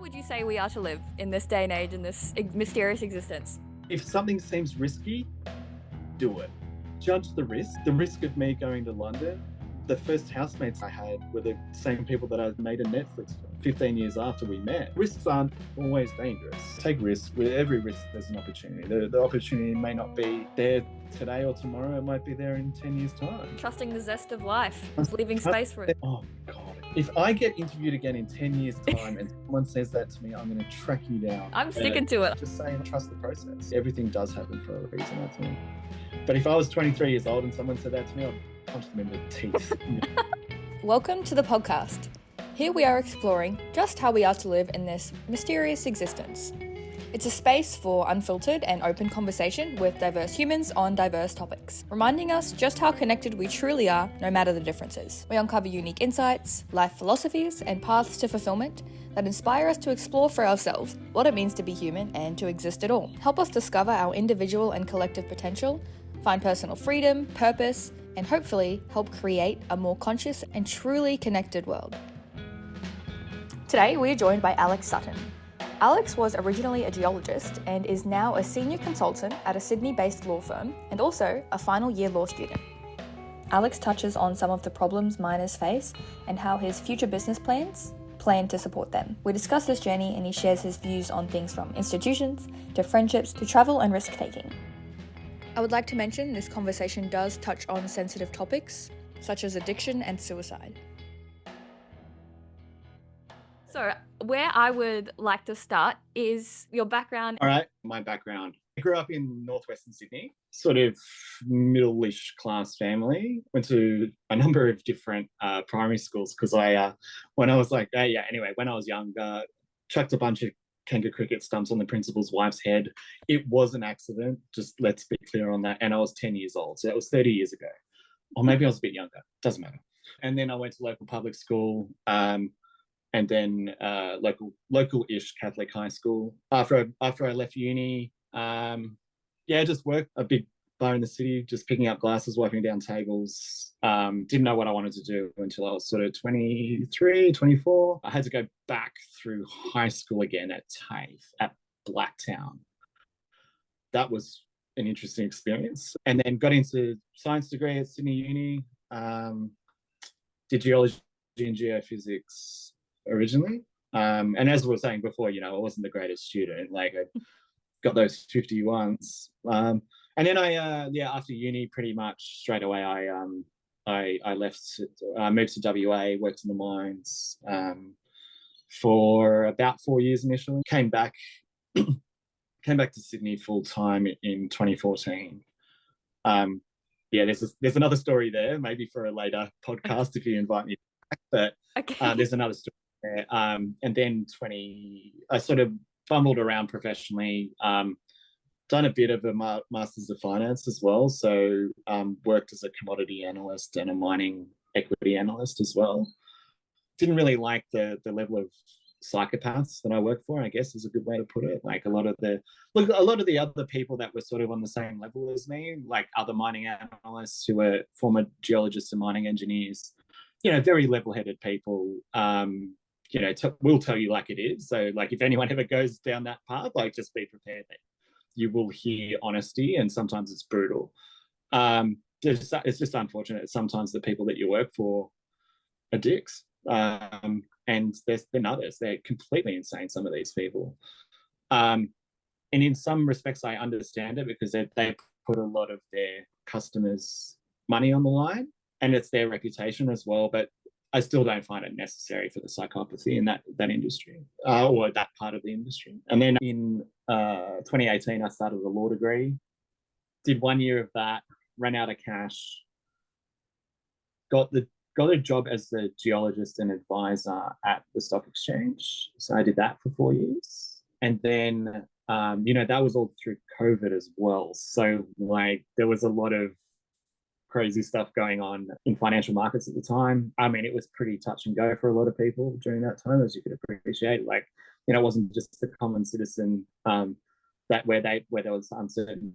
would you say we are to live in this day and age, in this mysterious existence? If something seems risky, do it. Judge the risk. The risk of me going to London, the first housemates I had were the same people that I made a Netflix film 15 years after we met. Risks aren't always dangerous. Take risks. With every risk, there's an opportunity. The opportunity may not be there today or tomorrow. It might be there in 10 years' time. Trusting the zest of life, leaving space for it. Oh, God. If I get interviewed again in 10 years' time and someone says that to me, I'm going to track you down. I'm sticking to it. Just saying, trust the process. Everything does happen for a reason, I think. But if I was 23 years old and someone said that to me, I'd punch them in the teeth. Welcome to the podcast. Here we are exploring just how we are to live in this mysterious existence. It's a space for unfiltered and open conversation with diverse humans on diverse topics, reminding us just how connected we truly are, no matter the differences. We uncover unique insights, life philosophies, and paths to fulfillment that inspire us to explore for ourselves what it means to be human and to exist at all. Help us discover our individual and collective potential, find personal freedom, purpose, and hopefully help create a more conscious and truly connected world. Today, we are joined by Alex Sutton. Alex was originally a geologist and is now a senior consultant at a Sydney-based law firm and also a final year law student. Alex touches on some of the problems miners face and how his future business plans plan to support them. We discuss his journey and he shares his views on things from institutions to friendships to travel and risk-taking. I would like to mention this conversation does touch on sensitive topics such as addiction and suicide. So where I would like to start is your background. All right, my background. I grew up in northwestern Sydney, sort of middle-ish class family. Went to a number of different primary schools because when I was when I was young, chucked a bunch of kangaroo cricket stumps on the principal's wife's head. It was an accident, just let's be clear on that. And I was 10 years old, so that was 30 years ago. Or maybe I was a bit younger, doesn't matter. And then I went to local public school, and then local-ish Catholic high school. After I left uni, just worked a big bar in the city, just picking up glasses, wiping down tables. Didn't know what I wanted to do until I was sort of 23, 24. I had to go back through high school again at TAFE at Blacktown. That was an interesting experience. And then got into science degree at Sydney Uni, did geology and geophysics originally. And as we were saying before, I wasn't the greatest student. Like I got those 51s. And then after uni, pretty much straight away, I left, moved to WA, worked in the mines for about 4 years initially. Came back to Sydney full time in 2014. There's another story there, maybe for a later podcast if you invite me back. But okay. There's another story there. And then I sort of fumbled around professionally. Done a bit of a Masters of Finance as well. So worked as a commodity analyst and a mining equity analyst as well. Didn't really like the level of psychopaths that I work for, I guess is a good way to put it. Like a lot of the other people that were sort of on the same level as me, like other mining analysts who were former geologists and mining engineers, very level-headed people, will tell you like it is. So like if anyone ever goes down that path, like just be prepared that you will hear honesty and sometimes it's brutal. It's just unfortunate sometimes the people that you work for are dicks. And there's been others, they're completely insane, some of these people. And in some respects, I understand it because they put a lot of their customers' money on the line and it's their reputation as well. But I still don't find it necessary for the psychopathy in that industry or that part of the industry. And then in 2018, I started a law degree, did 1 year of that, ran out of cash, got a job as the geologist and advisor at the stock exchange. So I did that for 4 years. And then, that was all through COVID as well. So like there was a lot of crazy stuff going on in financial markets at the time. I mean, it was pretty touch and go for a lot of people during that time, as you could appreciate. Like, it wasn't just the common citizen that where there was uncertainty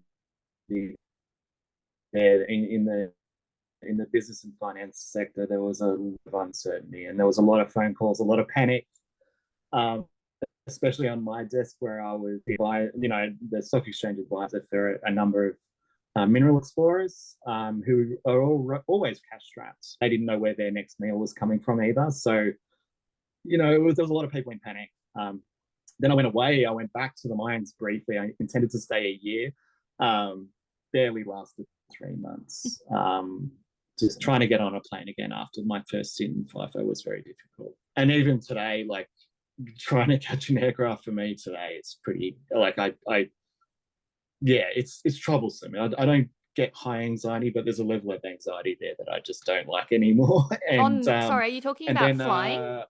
there in the business and finance sector. There was a lot of uncertainty and there was a lot of phone calls, a lot of panic. especially on my desk where I was, the stock exchange advisor for a number of mineral explorers who are always cash strapped. They didn't know where their next meal was coming from either. So, there was a lot of people in panic. Then I went away. I went back to the mines briefly. I intended to stay a year. Barely lasted 3 months. Just trying to get on a plane again after my first stint in FIFO was very difficult. And even today, like trying to catch an aircraft for me today, it's pretty it's troublesome. I don't get high anxiety, but there's a level of anxiety there that I just don't like anymore. And sorry, are you talking about flying?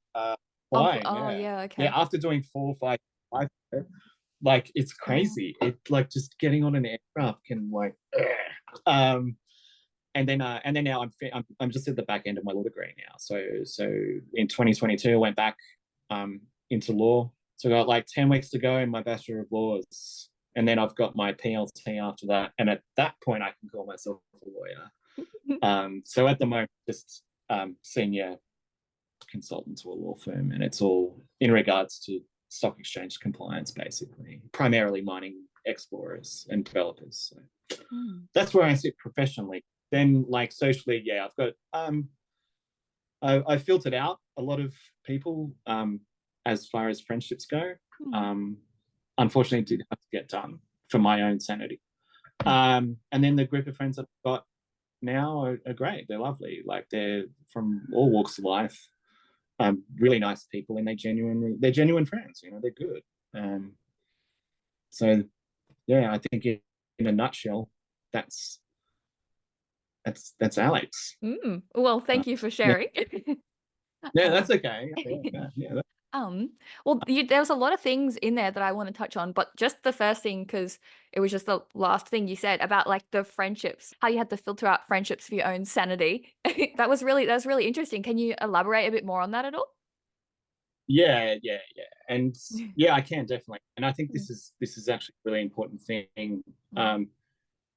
Flying, okay. Yeah, after doing 4 or 5, like it's crazy. It like just getting on an aircraft can like, and then now I'm just at the back end of my law degree now. So in 2022 I went back into law. So I got like 10 weeks to go in my Bachelor of Laws, and then I've got my PLT after that. And at that point I can call myself a lawyer. So at the moment, just senior consultant to a law firm, and it's all in regards to stock exchange compliance, basically, primarily mining explorers and developers. So that's where I sit professionally. Then like socially, I've got I filtered out a lot of people as far as friendships go. Unfortunately, it did have to get done for my own sanity. And then the group of friends I've got now are great. They're lovely. Like they're from all walks of life. Really nice people, and they're genuine friends. They're good. So yeah, I think in a nutshell, that's Alex. Well, thank you for sharing. Yeah, that's okay. Yeah. Well, there was a lot of things in there that I want to touch on, but just the first thing, because it was just the last thing you said about like the friendships, how you had to filter out friendships for your own sanity. That was really interesting. Can you elaborate a bit more on that at all? Yeah. And yeah, I can definitely. And I think this is actually a really important thing.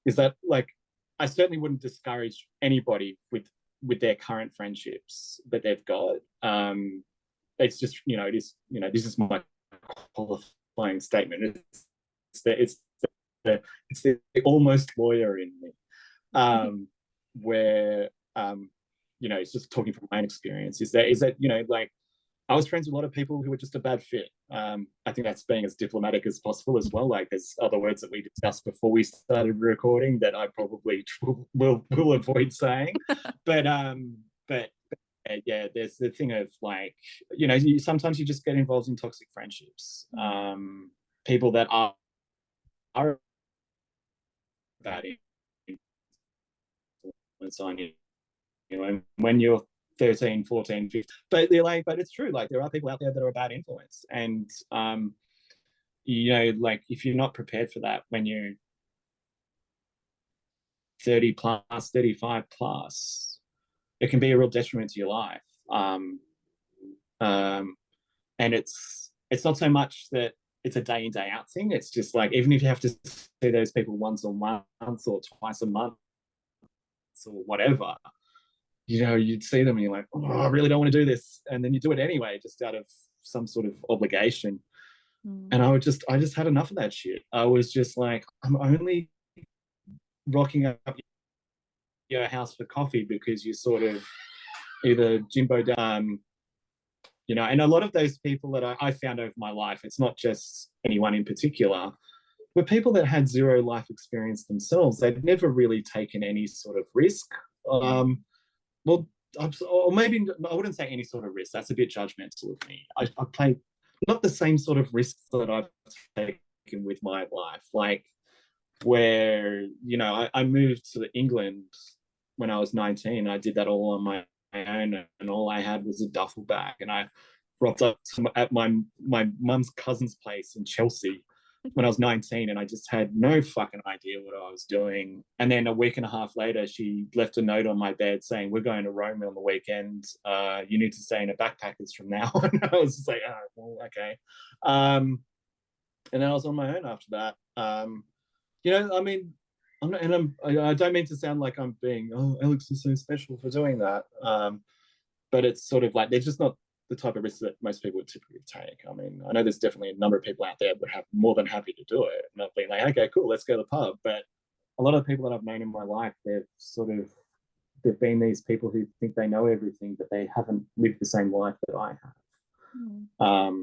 Is that like I certainly wouldn't discourage anybody with their current friendships that they've got. It's just this is my qualifying statement. It's the almost lawyer in me, where it's just talking from my own experience. Is that like I was friends with a lot of people who were just a bad fit. I think that's being as diplomatic as possible as well. Like there's other words that we discussed before we started recording that I probably will avoid saying, but yeah, there's the thing of like, sometimes you just get involved in toxic friendships. People that are bad influence on you, and when you're 13, 14, 15, but it's true. Like there are people out there that are a bad influence, and like if you're not prepared for that when you're 30 plus, 35 plus, it can be a real detriment to your life. And it's not so much that it's a day in, day out thing. It's just like, even if you have to see those people once a month or twice a month or whatever, you'd see them and you're like, oh, I really don't want to do this. And then you do it anyway, just out of some sort of obligation. And I just had enough of that shit. I was just like, I'm only rocking up your house for coffee because you sort of either Jimbo and a lot of those people that I found over my life, it's not just anyone in particular, were people that had zero life experience themselves. They'd never really taken any sort of risk. Well, or maybe I wouldn't say any sort of risk. That's a bit judgmental of me. I play not the same sort of risks that I've taken with my life. Like where, I moved to England when I was 19. I did that all on my own, and all I had was a duffel bag, and I rocked up at my mum's cousin's place in Chelsea when I was 19, and I just had no fucking idea what I was doing. And then a week and a half later, she left a note on my bed saying, "We're going to Rome on the weekend. You need to stay in a backpackers from now on." I was just like, oh, well, okay. And then I was on my own after that. I mean, I don't mean to sound like I'm being, oh, Alex is so special for doing that. But it's sort of like, they're just not the type of risk that most people would typically take. I mean, I know there's definitely a number of people out there that have more than happy to do it, not being like, okay, cool, let's go to the pub. But a lot of people that I've known in my life, they've been these people who think they know everything, but they haven't lived the same life that I have.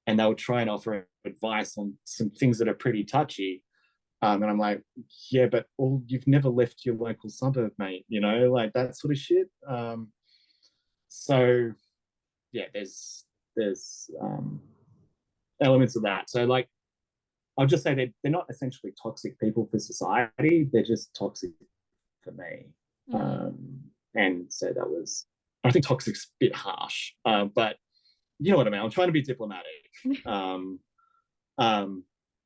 And they'll try and offer advice on some things that are pretty touchy. And I'm like, yeah, but you've never left your local suburb, mate, you know, like that sort of shit. So yeah, there's elements of that. So like, I'll just say they're not essentially toxic people for society. They're just toxic for me. And so that was, I think toxic's a bit harsh, but you know what I mean? I'm trying to be diplomatic.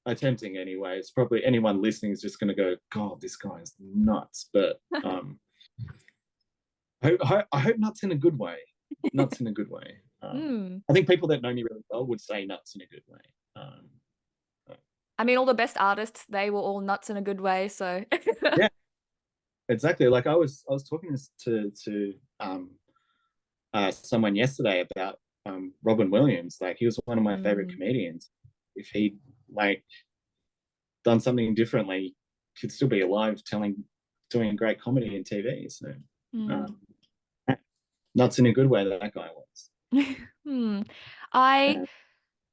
Attempting anyway. It's probably anyone listening is just going to go, God, this guy is nuts. But I hope nuts in a good way. Nuts in a good way. I think people that know me really well would say nuts in a good way. I mean, all the best artists, they were all nuts in a good way. So yeah, exactly. Like I was talking to someone yesterday about Robin Williams. Like he was one of my favorite comedians. If he'd like done something differently, he'd still be alive doing great comedy and TV. So nuts in a good way that guy was.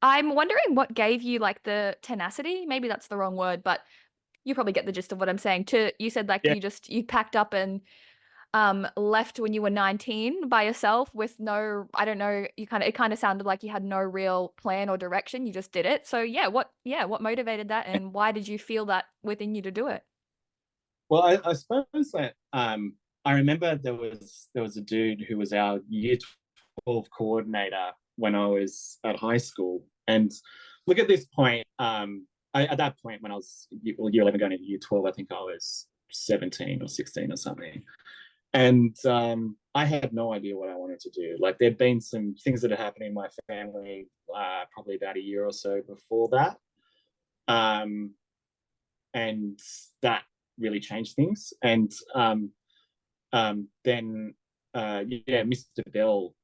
I'm wondering what gave you like the tenacity, maybe that's the wrong word, but you probably get the gist of what I'm saying. You said like you packed up and left when you were 19 by yourself with no, I don't know, it kind of sounded like you had no real plan or direction. You just did it. So what motivated that, and why did you feel that within you to do it? Well, I suppose that I remember there was a dude who was our year 12 coordinator when I was at high school. And look, at this point, at that point when I was year 11 going into year 12, I think I was 17 or 16 or something. And I had no idea what I wanted to do. Like there'd been some things that had happened in my family probably about a year or so before that. And that really changed things. And then Mr. Bell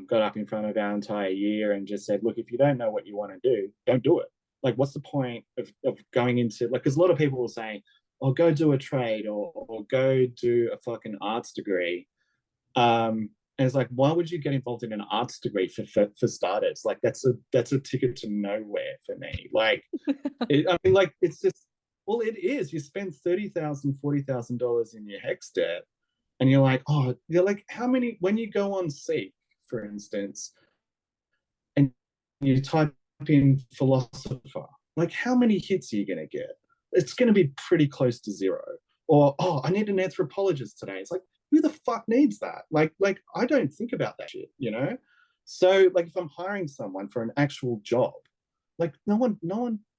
got up in front of our entire year and just said, look, if you don't know what you want to do, don't do it. Like, what's the point of going into, like, because a lot of people will say, oh, go do a trade or go do a fucking arts degree. And it's like, why would you get involved in an arts degree for starters? Like, that's a ticket to nowhere for me. Like, it's just, well, it is. You spend $30,000, $40,000 in your HECS debt, and you're like, how many, when you go on Seek, for instance, and you type in philosopher, like how many hits are you going to get? It's going to be pretty close to zero. Or, I need an anthropologist today. It's like, who the fuck needs that? Like I don't think about that shit, you know? So like if I'm hiring someone for an actual job, like no one,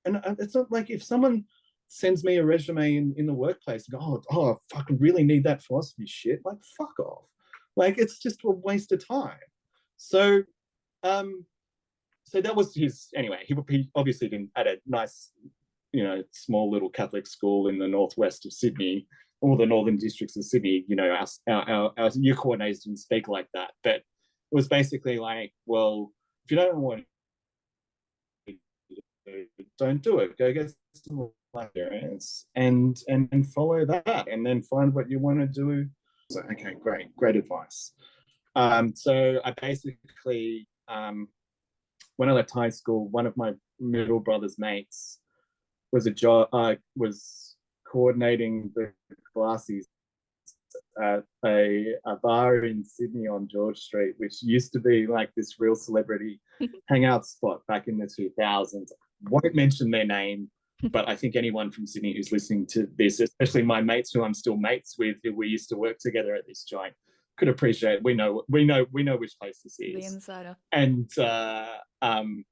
and it's not like if someone sends me a resume in the workplace and go, I fucking really need that philosophy shit, like fuck off. Like it's just a waste of time. So so that was his, anyway, he obviously didn't, at a nice, you know, small little Catholic school in the northwest of Sydney, or the northern districts of Sydney, you know, our year coordinators didn't speak like that. But it was basically like, well, if you don't want to do, don't do it. Go get some experience and follow that, and then find what you want to do. So, okay, great advice. So I basically, when I left high school, one of my middle brother's mates was was coordinating the classes at a bar in Sydney on George Street, which used to be like this real celebrity hangout spot back in the 2000s. Won't mention their name, but I think anyone from Sydney who's listening to this, especially my mates who I'm still mates with, who we used to work together at this joint, could appreciate. We know which place this is. The insider. And and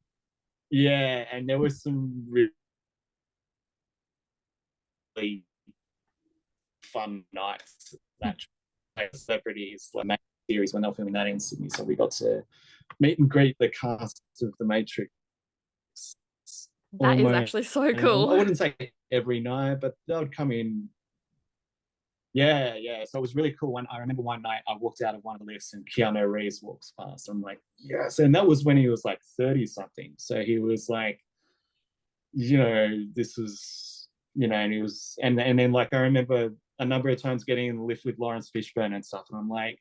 there was some really fun nights that celebrities like series when they were filming that in Sydney. So we got to meet and greet the cast of The Matrix. That is actually so cool. I wouldn't say every night, but they would come in Yeah. So it was really cool. I remember one night I walked out of one of the lifts and Keanu Reeves walks past. I'm like, yes. And that was when he was like 30 something. So he was like, this was, and he was, and then like I remember a number of times getting in the lift with Lawrence Fishburne and stuff. And I'm like,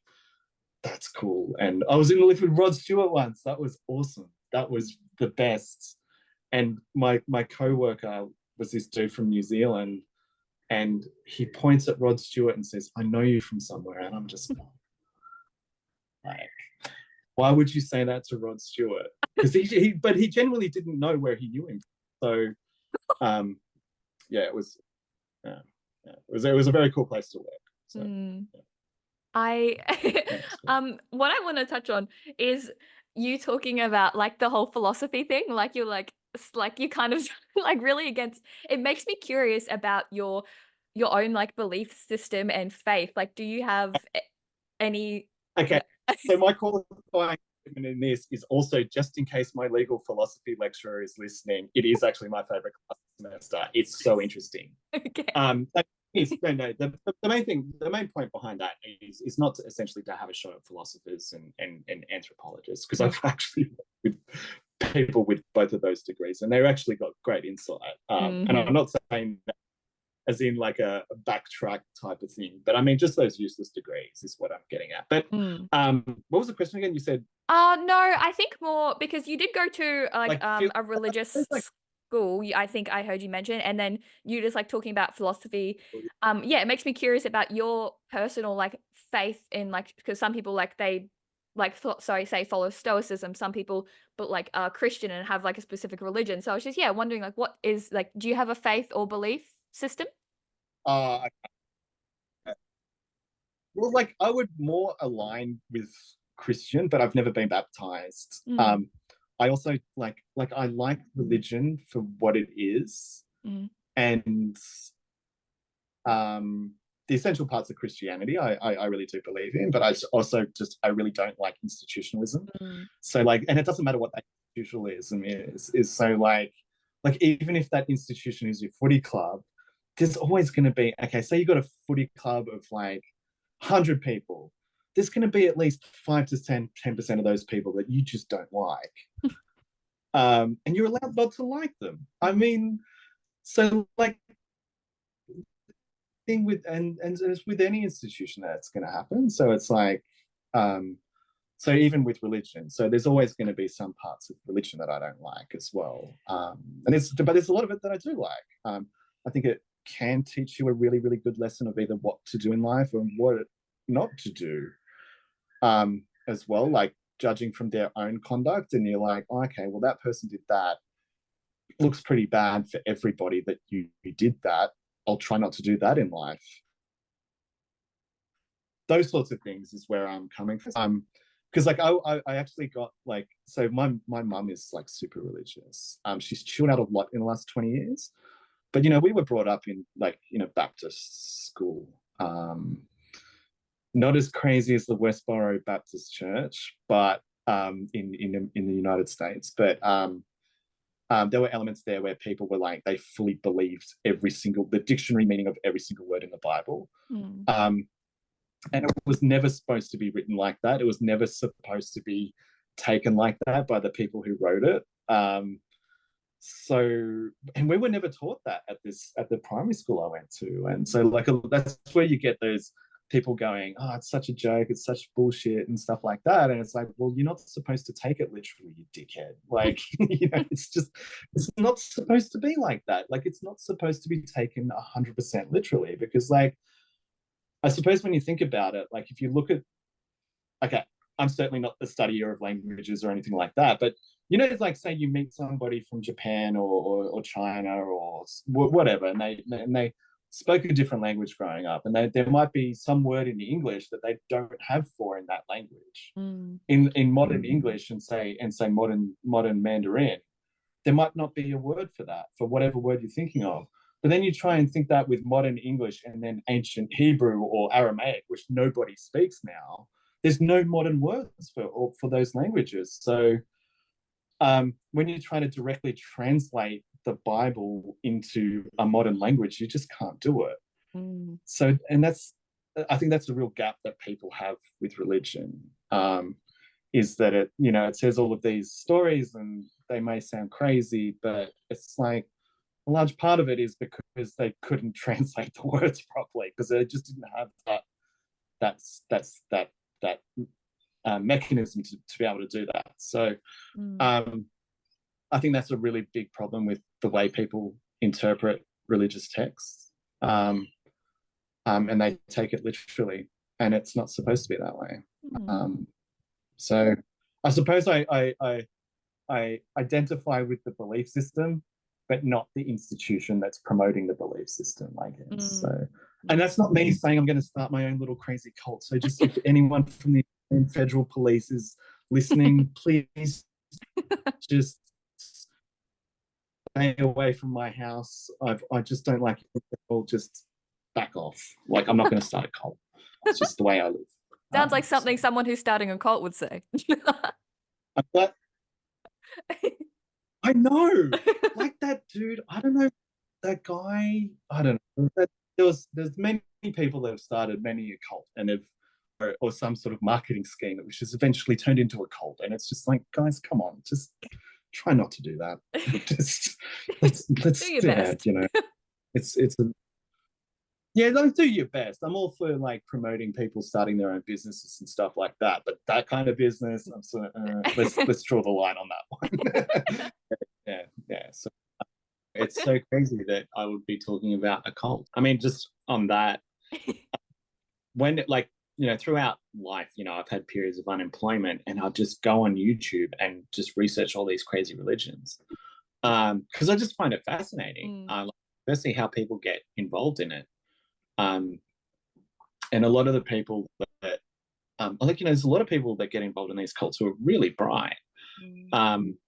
that's cool. And I was in the lift with Rod Stewart once. That was awesome. That was the best. And my co-worker was this dude from New Zealand, and he points at Rod Stewart and says, I know you from somewhere. And I'm just like, why would you say that to Rod Stewart? Because but he genuinely didn't know where he knew him. So it was a very cool place to work. So what I want to touch on is you talking about like the whole philosophy thing, like you're like you kind of like really against it. Makes me curious about your own like belief system and faith. Like, do you have any? Okay, so my qualifying statement in this is also, just in case my legal philosophy lecturer is listening, it is actually my favorite class semester. It's so interesting. Okay. The main point behind that is not essentially to have a show of philosophers and anthropologists, because I've actually worked with people with both of those degrees, and they've actually got great insight. And I'm not saying that as in like a backtrack type of thing, but I mean just those useless degrees is what I'm getting at. But what was the question again? You said no, I think more because you did go to a religious school. I think I heard you mention, and then you just like talking about philosophy. It makes me curious about your personal like faith in like, because some people like they like say follow stoicism, some people but like are Christian and have like a specific religion. So I was just wondering like, what is like, do you have a faith or belief system? Well, like I would more align with Christian, but I've never been baptized. I also like I like religion for what it is, and the essential parts of Christianity I really do believe in, but I really don't like institutionalism. So like, and it doesn't matter what that institutionalism is so like even if that institution is your footy club, there's always going to be, okay, so you got a footy club of like 100 people, there's going to be at least 5 to 10% of those people that you just don't like. And you're allowed not to like them. I mean, so like thing with and it's with any institution that's going to happen. So it's like so even with religion, so there's always going to be some parts of religion that I don't like as well. But there's a lot of it that I do like. I think it can teach you a really, really good lesson of either what to do in life and what not to do, as well, like judging from their own conduct. And you're like, oh, okay, well, that person did that. It looks pretty bad for everybody that you did that. I'll try not to do that in life. Those sorts of things is where I'm coming from. Because like I actually got like, so my mum is like super religious. She's chilled out a lot in the last 20 years. But we were brought up in like Baptist school. Not as crazy as the Westboro Baptist Church, but in the United States. But there were elements there where people were like, they fully believed the dictionary meaning of every single word in the Bible. And it was never supposed to be written like that. It was never supposed to be taken like that by the people who wrote it. And we were never taught that at the primary school I went to. And so like that's where you get those people going, oh, it's such a joke, it's such bullshit and stuff like that. And it's like, well, you're not supposed to take it literally, you dickhead. Like, it's not supposed to be like that. Like, it's not supposed to be taken 100% literally, because like, I suppose when you think about it, like if you look at, okay, I'm certainly not a studier of languages or anything like that, but it's like, say you meet somebody from Japan or China or whatever, and they spoke a different language growing up, and there might be some word in the English that they don't have for in that language. In modern English and say modern Mandarin, there might not be a word for that, for whatever word you're thinking of. But then you try and think that with modern English and then ancient Hebrew or Aramaic, which nobody speaks now, there's no modern words for those languages. So when you try to directly translate the Bible into a modern language, you just can't do it. So, and that's I think that's a real gap that people have with religion, is that it says all of these stories and they may sound crazy, but it's like a large part of it is because they couldn't translate the words properly, because they just didn't have that mechanism to be able to do that. So I think that's a really big problem with the way people interpret religious texts, and they take it literally, and it's not supposed to be that way. So I suppose I identify with the belief system, but not the institution that's promoting the belief system, I guess. So, and that's not me saying I'm going to start my own little crazy cult. So just if anyone from the federal police is listening, please just stay away from my house. I just don't like it. I'll just back off. Like, I'm not going to start a cult. It's just the way I live. Sounds like something someone who's starting a cult would say. But I know, like that dude. I don't know, that guy. I don't know. There's many people that have started many a cult and have, or some sort of marketing scheme which has eventually turned into a cult, and it's just like, guys, come on, just try not to do that. Just let's do your best. It's a. Yeah, don't do your best. I'm all for like promoting people starting their own businesses and stuff like that, but that kind of business, I'm sort of, let's draw the line on that one. yeah. So it's so crazy that I would be talking about a cult. I mean, just on that, when throughout life, I've had periods of unemployment, and I'll just go on YouTube and just research all these crazy religions, because I just find it fascinating. Firstly, how people get involved in it. And a lot of the people that, there's a lot of people that get involved in these cults who are really bright. And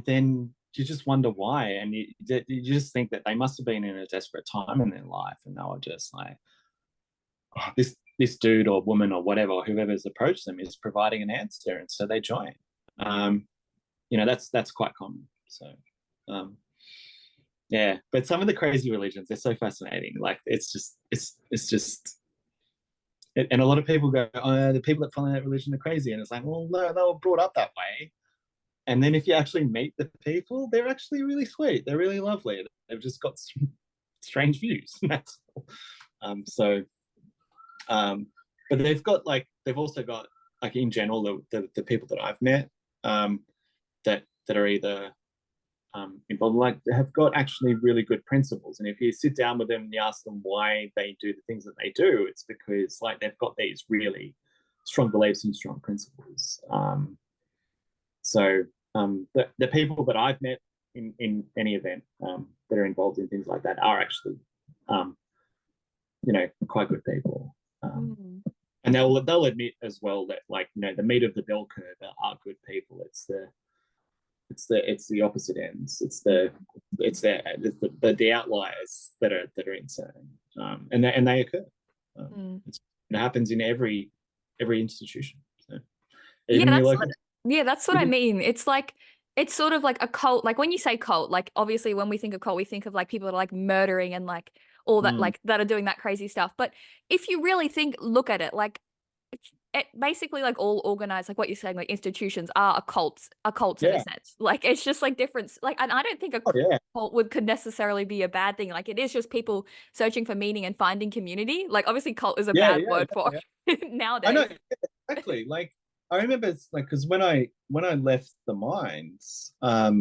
then you just wonder why. And you just think that they must have been in a desperate time in their life, and they were just like, oh, this dude or woman or whatever, or whoever's approached them is providing an answer. And so they join. That's quite common. So, yeah, but some of the crazy religions, they're so fascinating. Like, it's just, and a lot of people go, oh, the people that follow that religion are crazy. And it's like, well, no, they were brought up that way. And then if you actually meet the people, they're actually really sweet. They're really lovely. They've just got some strange views. That's all. But they've also got, like, in general, the people that I've met, that are either involved, like, have got actually really good principles. And if you sit down with them and you ask them why they do the things that they do, it's because, like, they've got these really strong beliefs and strong principles. The people that I've met in any event that are involved in things like that are actually quite good people. And they'll admit as well that, like, the meat of the bell curve are good people. It's the opposite ends. It's the outliers that are insane, and they occur. It happens in every institution. So, that's what I mean. It's like, it's sort of like a cult. Like, when you say cult, like, obviously when we think of cult, we think of like people that are like murdering and like all that, like, that are doing that crazy stuff. But if you really look at it, like, it basically, like, all organized, like what you're saying, like, institutions are a cult in a sense. Like, it's just like different, like, and I don't think a cult could necessarily be a bad thing. Like, it is just people searching for meaning and finding community. Like, obviously cult is a bad word for it nowadays. I know, exactly. Like, I remember, it's like, because when I left the mines, that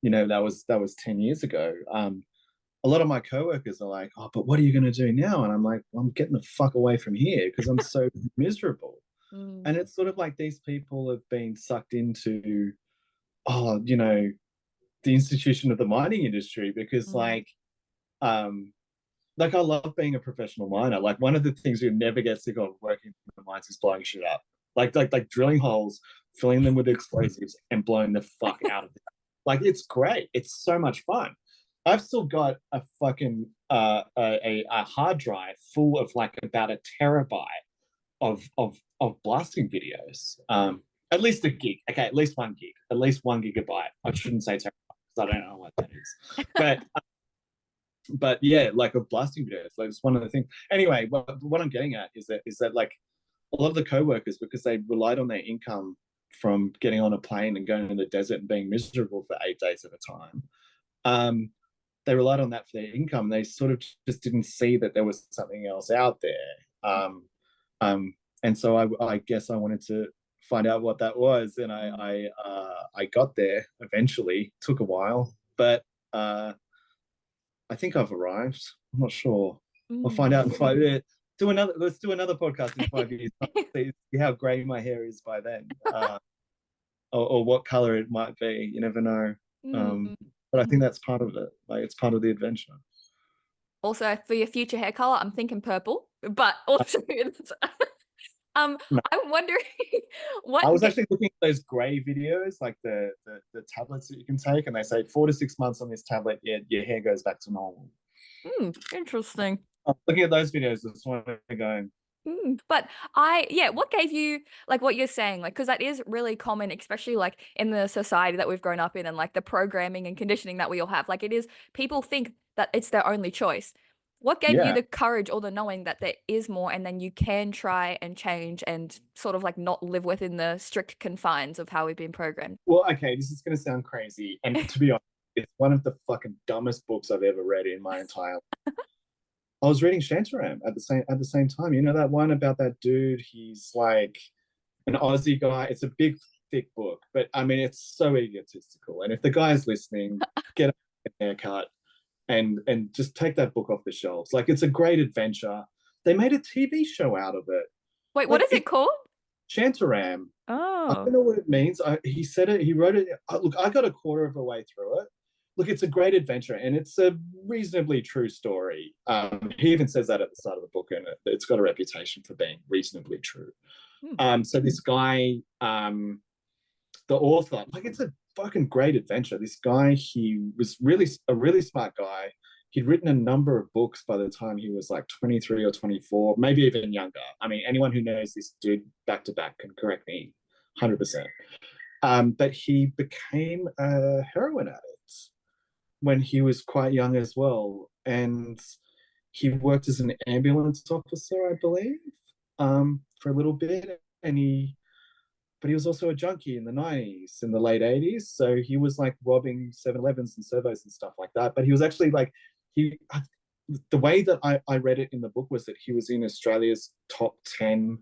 was 10 years ago. A lot of my coworkers are like, oh, but what are you going to do now? And I'm like, well, I'm getting the fuck away from here because I'm so miserable. And it's sort of like these people have been sucked into, the institution of the mining industry, because I love being a professional miner. Like, one of the things you never get sick of working in the mines is blowing shit up. Like drilling holes, filling them with explosives, and blowing the fuck out of it. Like, it's great. It's so much fun. I've still got a fucking a hard drive full of like about a terabyte of blasting videos. At least a gig. Okay, at least 1 gig. At least 1 gigabyte. I shouldn't say terabyte because I don't know what that is. But but yeah, like of blasting videos. Like it's one of the things. Anyway, what I'm getting at is that like a lot of the co-workers, because they relied on their income from getting on a plane and going in the desert and being miserable for 8 days at a time, they relied on that for their income. They sort of just didn't see that there was something else out there. And so I guess I wanted to find out what that was, and I got there eventually. Took a while, but I think I've arrived. I'm not sure. I'll find out in 5 years. Let's do another podcast in 5 years. See how grey my hair is by then, or what color it might be. You never know. But I think that's part of it. Like it's part of the adventure. Also, for your future hair color, I'm thinking purple. But also, no. I'm wondering what. I was actually looking at those grey videos, like the tablets that you can take, and they say 4 to 6 months on this tablet, your hair goes back to normal. Interesting. I'm looking at those videos this morning going. But what gave you, like what you're saying, like, because that is really common, especially like in the society that we've grown up in and like the programming and conditioning that we all have. Like it is, people think that it's their only choice. What gave you the courage or the knowing that there is more and then you can try and change and sort of like not live within the strict confines of how we've been programmed? Well, okay, this is going to sound crazy. And to be honest, it's one of the fucking dumbest books I've ever read in my entire life. I was reading Shantaram at the same time. You know that one about that dude? He's like an Aussie guy. It's a big, thick book, but I mean, it's so egotistical. And if the guy's listening, get a haircut and just take that book off the shelves. Like it's a great adventure. They made a TV show out of it. Wait, what is it called? Shantaram. Oh, I don't know what it means. He said it. He wrote it. Look, I got a quarter of a way through it. Look, it's a great adventure, and it's a reasonably true story. He even says that at the start of the book, and it's got a reputation for being reasonably true. So this guy, the author, like it's a fucking great adventure. This guy, he was a really smart guy. He'd written a number of books by the time he was like 23 or 24, maybe even younger. I mean, anyone who knows this dude back to back can correct me 100%. But he became a heroin addict when he was quite young as well. And he worked as an ambulance officer, I believe, for a little bit. But he was also a junkie in the 90s, in the late 80s. So he was like robbing 7-Elevens and servos and stuff like that. But he was actually like, the way that I read it in the book was that he was in Australia's top 10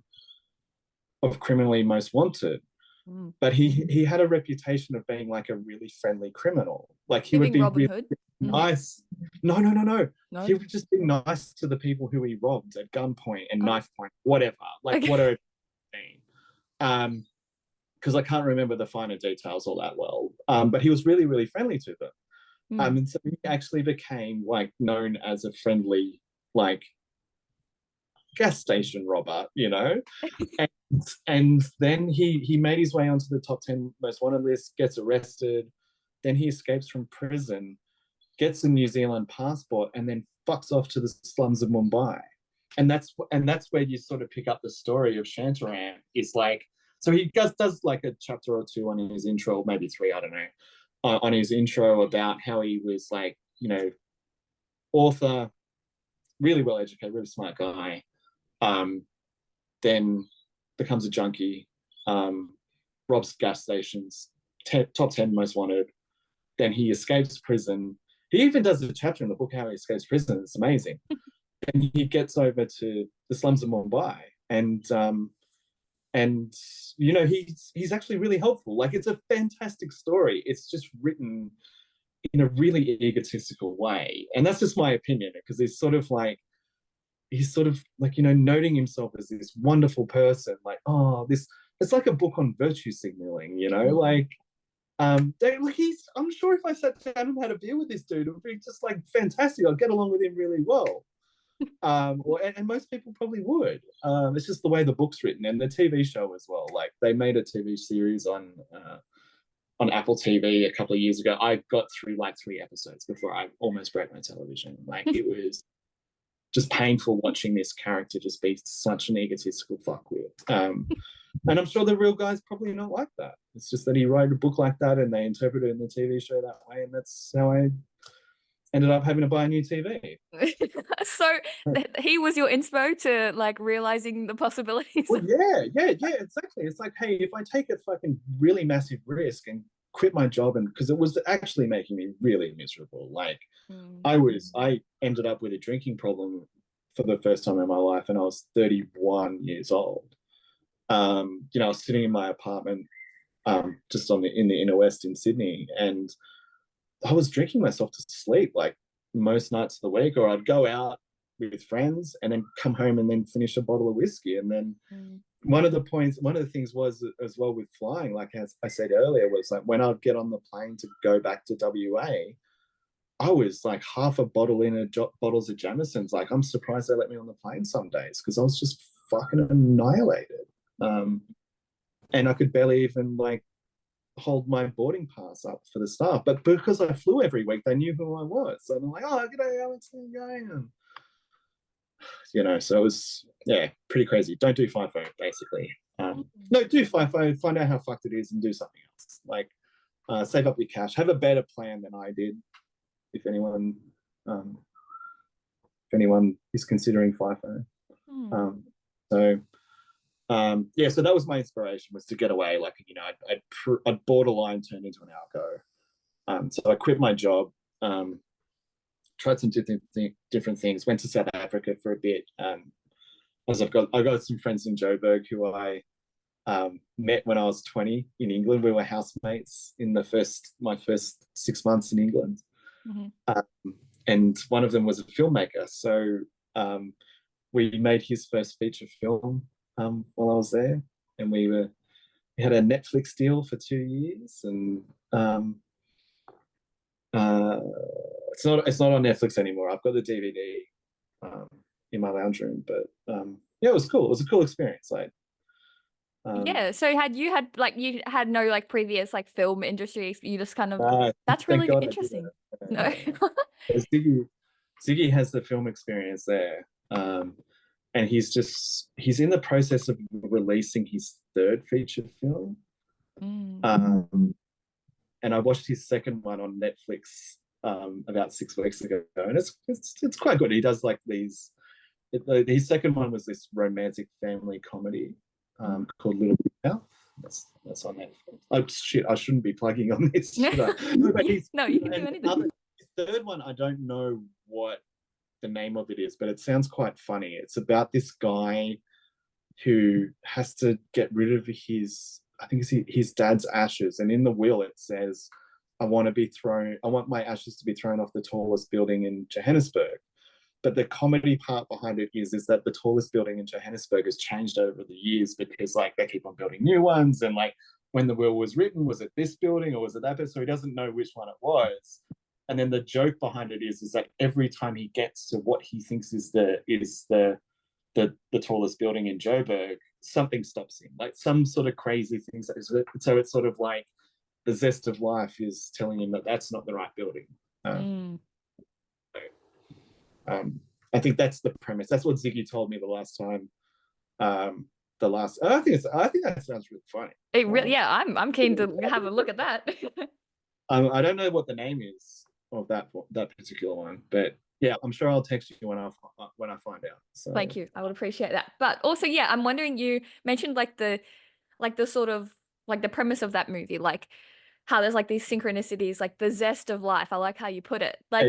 of criminally most wanted. But he had a reputation of being like a really friendly criminal. Like he would be Robin really Hood? nice. No. He would just be nice to the people who he robbed at gunpoint and knife point, whatever. Like whatever. Because I can't remember the finer details all that well. But he was really, really friendly to them. And so he actually became like known as a friendly, like gas station robber, you know. And then he made his way onto the top 10 most wanted list, gets arrested, then he escapes from prison, gets a New Zealand passport, and then fucks off to the slums of Mumbai. And that's where you sort of pick up the story of Shantaram. Is like, so he does like a chapter or two on his intro, maybe 3, I don't know, on his intro about how he was like, you know, author, really well educated, really smart guy, then becomes a junkie, robs gas stations, top 10 most wanted. Then he escapes prison. He even does a chapter in the book how he escapes prison. It's amazing. And he gets over to the slums of Mumbai, and you know, he's actually really helpful. Like it's a fantastic story. It's just written in a really egotistical way, and that's just my opinion, because he's sort of like, you know, noting himself as this wonderful person. Like, oh, it's like a book on virtue signaling, you know, like. I'm sure if I sat down and had a beer with this dude, it would be just like fantastic. I'd get along with him really well. And most people probably would. It's just the way the book's written, and the TV show as well. Like they made a TV series on Apple TV a couple of years ago. I got through like 3 episodes before I almost broke my television. Like it was just painful watching this character just be such an egotistical fuckwit. And I'm sure the real guy's probably not like that. It's just that he wrote a book like that and they interpret it in the TV show that way, and that's how I ended up having to buy a new TV. So he was your inspo to like realizing the possibilities. Well, yeah, exactly. It's like, hey, if I take a fucking really massive risk and quit my job, and because it was actually making me really miserable. Like, I ended up with a drinking problem for the first time in my life, and I was 31 years old. I was sitting in my apartment, just in the inner west in Sydney, and I was drinking myself to sleep like most nights of the week, or I'd go out with friends and then come home and then finish a bottle of whiskey. And then one of the things was as well with flying, like as I said earlier, was like when I'd get on the plane to go back to WA, I was like half a bottle in bottles of Jameson's. Like, I'm surprised they let me on the plane some days because I was just fucking annihilated. And I could barely even like hold my boarding pass up for the staff. But because I flew every week, they knew who I was. So they're like, oh, g'day, Alex, how you going? And, so it was, pretty crazy. Don't do FIFO, basically. No, do FIFO, find out how fucked it is and do something else. Like, save up your cash. Have a better plan than I did, if anyone is considering FIFO. So that was my inspiration, was to get away. Like, I'd borderline turned into an alco. So I quit my job, tried some different things, went to South Africa for a bit. As I got some friends in Joburg who I met when I was 20 in England. We were housemates in my first 6 months in England. And one of them was a filmmaker. So we made his first feature film while I was there, and we had a Netflix deal for 2 years, and it's not on Netflix anymore. I've got the DVD in my lounge room, but it was cool. It was a cool experience. Like, so you had no like previous like film industry, you just kind of that's really interesting. No. Ziggy has the film experience there. And he's in the process of releasing his third feature film. And I watched his second one on Netflix about 6 weeks ago, and it's quite good. He does like these. His second one was this romantic family comedy called Little Big Mouth. That's on Netflix. Oh shit! I shouldn't be plugging on this. No, you can do anything. The third one, I don't know what the name of it is, but it sounds quite funny. It's about this guy who has to get rid of his dad's ashes, and in the will it says, I want my ashes to be thrown off the tallest building in Johannesburg. But the comedy part behind it is that the tallest building in Johannesburg has changed over the years, because like they keep on building new ones, and like when the will was written, was it this building or was it that building? So he doesn't know which one it was. And then the joke behind it is that every time he gets to what he thinks is the tallest building in Joburg, something stops him, like some sort of crazy things. So it's sort of like the zest of life is telling him that that's not the right building. I think that's the premise. That's what Ziggy told me the last time. I think that sounds really funny. I'm keen to have a look at that. I don't know what the name is of that particular one, but yeah, I'm sure I'll text you when I find out. So. Thank you. I would appreciate that. But also, I'm wondering, you mentioned like the sort of like the premise of that movie, like how there's like these synchronicities, like the zest of life. I like how you put it. Like,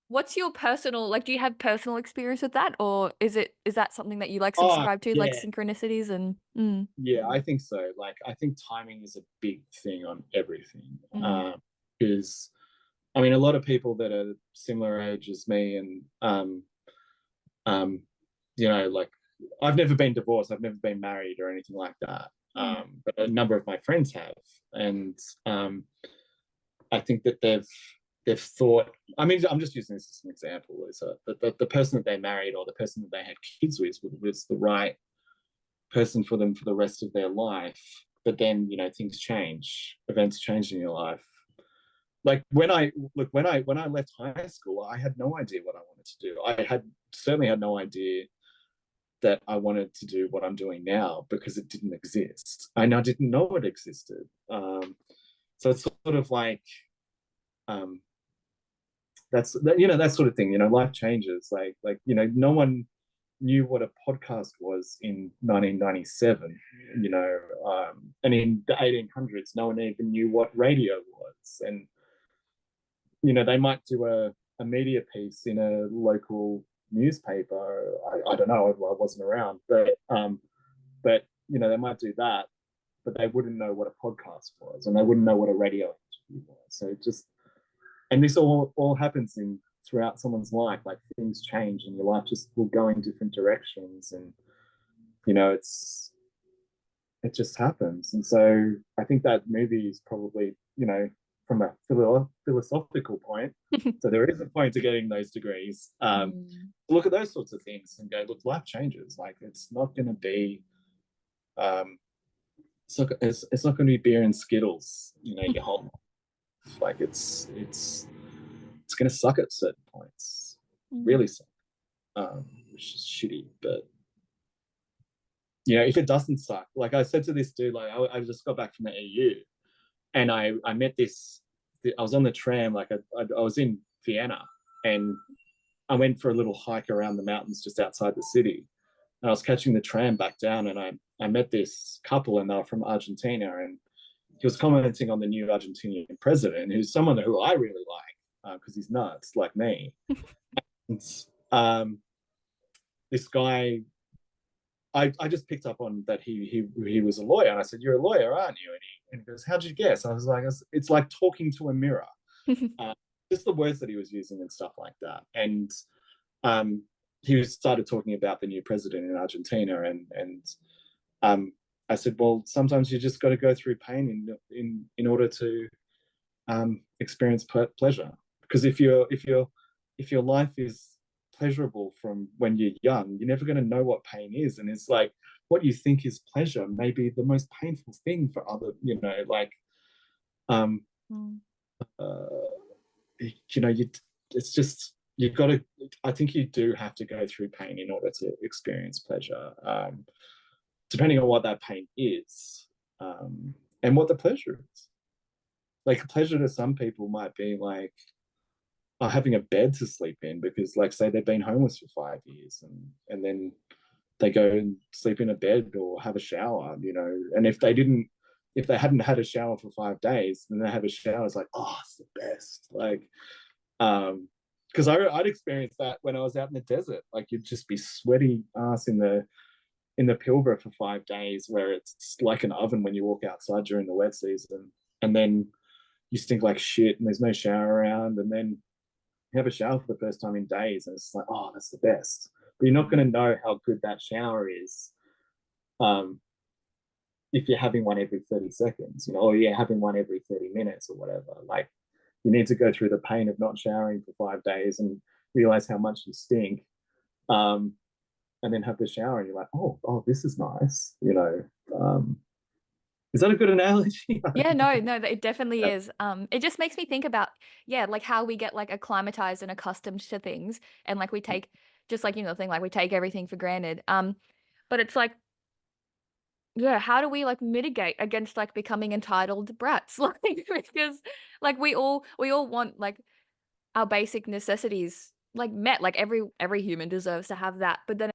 what's your personal, like, do you have personal experience with that, or is that something that you like subscribe to, like synchronicities and? Yeah, I think so. Like, I think timing is a big thing on everything. Because I mean, a lot of people that are similar age as me, and like, I've never been divorced, I've never been married or anything like that. But a number of my friends have, and I think that they've thought. I mean, I'm just using this as an example. Is that the person that they married or the person that they had kids with was the right person for them for the rest of their life. But then things change, events change in your life. Like when I left high school, I had no idea what I wanted to do. I certainly had no idea that I wanted to do what I'm doing now, because it didn't exist. I didn't know it existed. So it's sort of like, that's you know, that sort of thing. You know, life changes. Like you know, no one knew what a podcast was in 1997. You know, and in the 1800s, no one even knew what radio was. And you know, they might do a media piece in a local newspaper. I don't know. I wasn't around, but you know, they might do that, but they wouldn't know what a podcast was, and they wouldn't know what a radio interview was. So just, and this all happens in throughout someone's life. Like things change, and your life just will go in different directions, and you know, it just happens. And so I think that movie is probably, you know, from a philosophical point, so there is a point to getting those degrees. Look at those sorts of things and go, look, life changes. Like it's not going to be, it's not going to be beer and Skittles, you know, your whole life. Like it's going to suck at certain points, really suck, which is shitty. But you know, if it doesn't suck, like I said to this dude, like I just got back from the EU, and I met this. I was on the tram, like I was in Vienna, and I went for a little hike around the mountains just outside the city. And I was catching the tram back down, and I met this couple, and they were from Argentina, and he was commenting on the new Argentinian president, who's someone who I really like because he's nuts like me. And, this guy, I just picked up on that he was a lawyer, and I said, "You're a lawyer, aren't you?" And he goes, "How'd you guess?" I was like, "It's like talking to a mirror." Just the words that he was using and stuff like that. And he started talking about the new president in Argentina, and I said, "Well, sometimes you just got to go through pain in order to experience pleasure. Because if your life is pleasurable from when you're young, you're never going to know what pain is. And it's like what you think is pleasure may be the most painful thing for other, you know, like you know, it's just, you've got to, I think you do have to go through pain in order to experience pleasure, depending on what that pain is, and what the pleasure is. Like pleasure to some people might be like having a bed to sleep in, because like say they've been homeless for 5 years, and then they go and sleep in a bed or have a shower, you know, and if they hadn't had a shower for 5 days, then they have a shower, it's like, oh, it's the best. Like because I'd experienced that when I was out in the desert. Like you'd just be sweaty ass in the Pilbara for 5 days, where it's like an oven when you walk outside during the wet season, and then you stink like shit and there's no shower around, and then you have a shower for the first time in days, and it's like, oh, that's the best. But you're not going to know how good that shower is if you're having one every 30 seconds, you know, or you're having one every 30 minutes or whatever. Like you need to go through the pain of not showering for 5 days and realize how much you stink, and then have the shower and you're like, oh, this is nice, you know. Is that a good analogy? Yeah, no, it definitely is. It just makes me think about, like how we get like acclimatized and accustomed to things, and like we take, just like, you know, the thing, like we take everything for granted. But it's like, yeah, how do we like mitigate against like becoming entitled brats? Like because like we all want like our basic necessities like met. Like every human deserves to have that. But then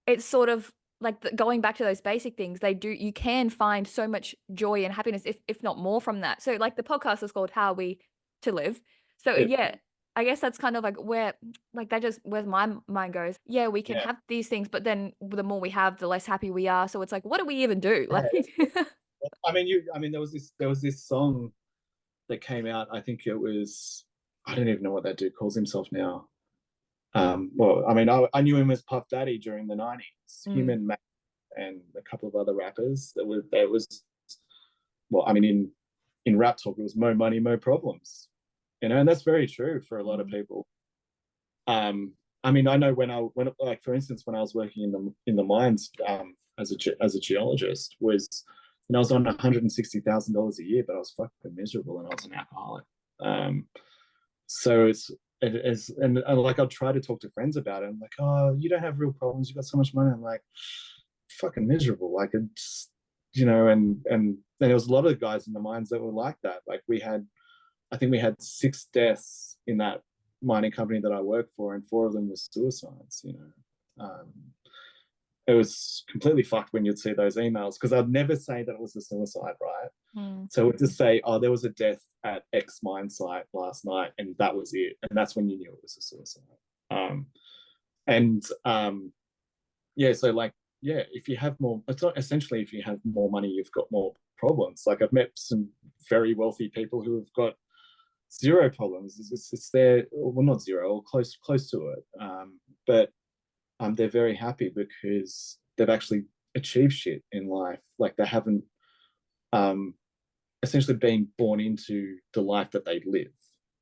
it's sort of like going back to those basic things, you can find so much joy and happiness, if not more, from that. So like the podcast is called How We to Live. So yeah, I guess that's kind of like where my mind goes. Yeah, we can have these things, but then the more we have, the less happy we are. So it's like, what do we even do? Like I mean, there was this song that came out, I think it was, I don't even know what that dude calls himself now. Well, I mean, I knew him as Puff Daddy during the 90s, him and Mac and a couple of other rappers. There was, well, I mean, in rap talk, it was mo money, mo problems, you know, and that's very true for a lot of people. I mean, I know when like for instance, when I was working in the mines as a geologist, was, you know, I was on $160,000 a year, but I was fucking miserable and I was an alcoholic. So and like I'll try to talk to friends about it. I'm like, oh, you don't have real problems, you got so much money. I'm like, fucking miserable. Like it's, you know, and there was a lot of guys in the mines that were like that. Like I think we had 6 deaths in that mining company that I work for, and 4 of them were suicides. It was completely fucked when you'd see those emails, because I'd never say that it was a suicide, right? So it would just say, oh, there was a death at X mine site last night, and that was it. And that's when you knew it was a suicide. So like, yeah, if you have more, it's not essentially, if you have more money, you've got more problems. Like, I've met some very wealthy people who have got zero problems. It's there, well, not zero, or close to it. But they're very happy because they've actually achieved shit in life. Like, they haven't essentially been born into the life that they live.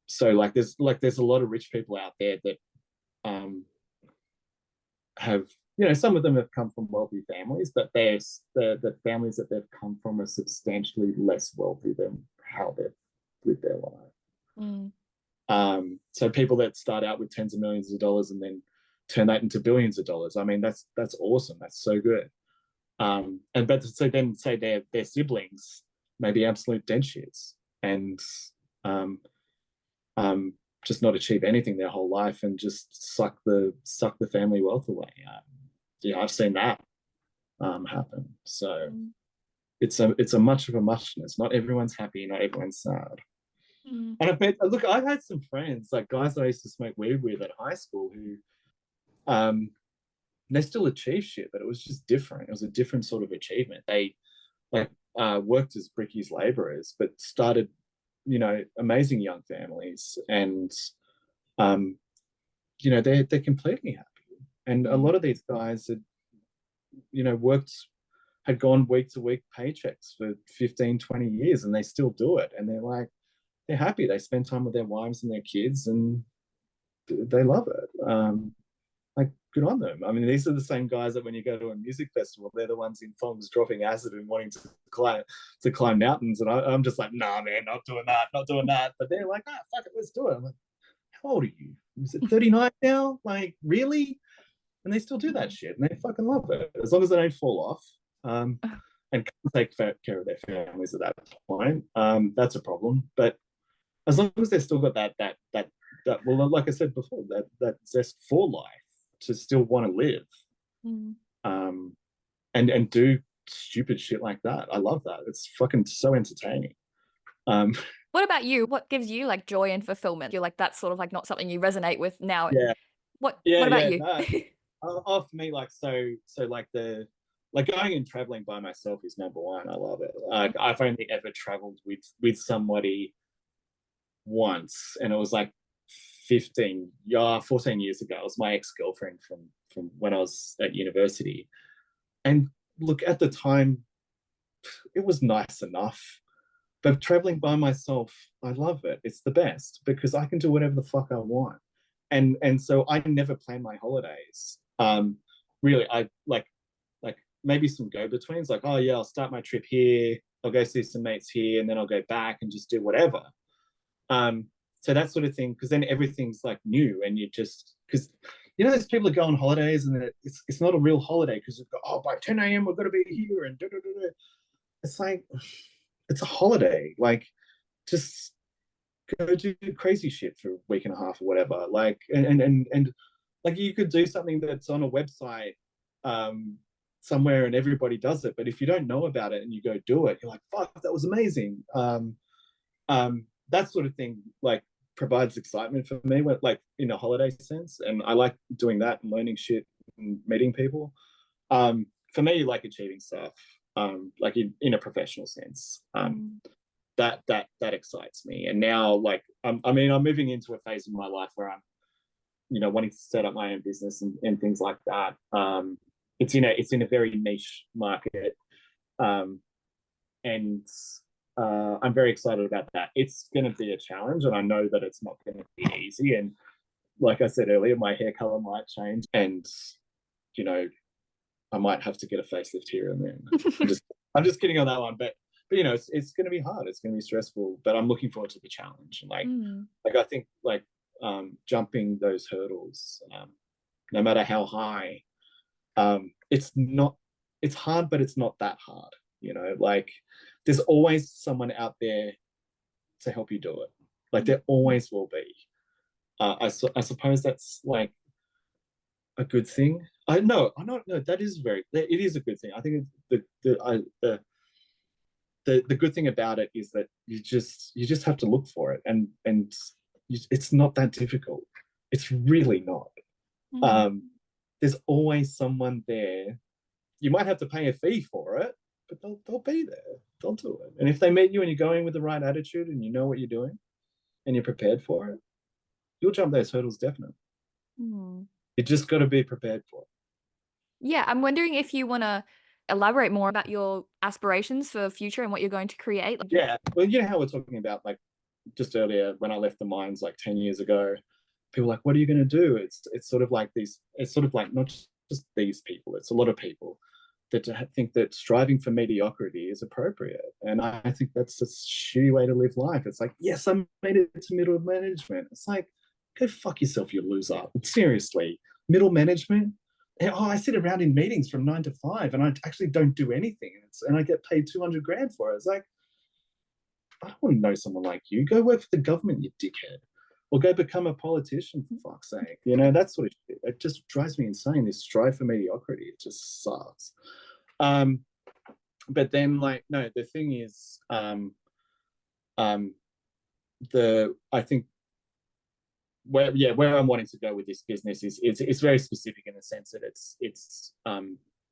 So like, there's a lot of rich people out there that have, some of them have come from wealthy families, but the families that they've come from are substantially less wealthy than how they've lived their life. So people that start out with tens of millions of dollars and then turn that into billions of dollars, I mean, that's awesome. That's so good. But so then say their siblings may be absolute dead shits and just not achieve anything their whole life and just suck the family wealth away. I've seen that happen. So it's a much of a muchness. Not everyone's happy, not everyone's sad. And I've had some friends, like guys that I used to smoke weed with at high school, who they still achieve shit, but it was just different. It was a different sort of achievement. They worked as brickies laborers, but started, amazing young families, and they're completely happy. And a lot of these guys had, had gone week to week paychecks for 15, 20 years, and they still do it. And they're happy. They spend time with their wives and their kids, and they love it. Good on them. I mean, these are the same guys that when you go to a music festival, they're the ones in thongs dropping acid and wanting to climb mountains. And I'm just like, nah, man, not doing that. But they're like, fuck it, let's do it. I'm like, how old are you? Is it 39 now? Like, really? And they still do that shit, and they fucking love it, as long as they don't fall off and take care of their families at that point. That's a problem. But as long as they've still got that well, like I said before, that zest for life, to still want to live, and do stupid shit like that. I love that. It's fucking so entertaining. What about you? What gives you like joy and fulfillment? You're like, that's sort of like not something you resonate with now. Yeah. What about you? No. For me, like, so like going and traveling by myself is number one. I love it. I've only ever traveled with somebody once, and it was like 14 years ago. It was my ex-girlfriend from when I was at university. And look, at the time, it was nice enough. But traveling by myself, I love it. It's the best, because I can do whatever the fuck I want. And so I never plan my holidays. Really, I like maybe some go-betweens, like, oh yeah, I'll start my trip here, I'll go see some mates here, and then I'll go back and just do whatever. So that sort of thing, because then everything's like new, and because there's people that go on holidays and it's not a real holiday, because they've got, by 10 a.m. we're going to be here, and it's like, it's a holiday. Like, just go do crazy shit for a week and a half or whatever. Like, and like, you could do something that's on a website somewhere and everybody does it, but if you don't know about it and you go do it, you're like, fuck, that was amazing. That sort of thing, like, provides excitement for me, like, in a holiday sense. And I like doing that and learning shit and meeting people. For me, like, achieving stuff, like in a professional sense, that excites me. And now, like, I'm moving into a phase in my life where I'm, wanting to set up my own business and things like that. It's in a very niche market, and I'm very excited about that. It's going to be a challenge, and I know that it's not going to be easy. And like I said earlier, my hair color might change, and I might have to get a facelift here and there. I'm just kidding on that one, but it's going to be hard. It's going to be stressful, but I'm looking forward to the challenge. And like I think, like, jumping those hurdles, no matter how high, it's hard, but it's not that hard. Like, there's always someone out there to help you do it. Like, there always will be. I suppose that's like a good thing. I no, I'm not. No, that is very. It is a good thing. I think the good thing about it is that you just have to look for it, and it's not that difficult. It's really not. There's always someone there. You might have to pay a fee for it, but they'll be there. They'll do it. And if they meet you and you're going with the right attitude and you know what you're doing and you're prepared for it, you'll jump those hurdles definitely. You just got to be prepared for it. Yeah, I'm wondering if you want to elaborate more about your aspirations for the future and what you're going to create. Yeah, well, you know how we're talking about, like, just earlier when I left the mines like 10 years ago, people were like, what are you going to do? It's sort of like these, it's sort of like not just these people, it's a lot of people that think that striving for mediocrity is appropriate. And I think that's a shitty way to live life. It's like, yes, I made it to middle management. It's like, go fuck yourself, you loser. Seriously, middle management? Oh, I sit around in meetings from 9 to 5 and I actually don't do anything. And I get paid 200 grand for it. It's like, I don't want to know someone like you. Go work for the government, you dickhead. Or go become a politician, for fuck's sake. You know, that sort of shit. It just drives me insane, this strive for mediocrity. It just sucks. But then, like, no, the thing is, I think where I'm wanting to go with this business is it's very specific in the sense that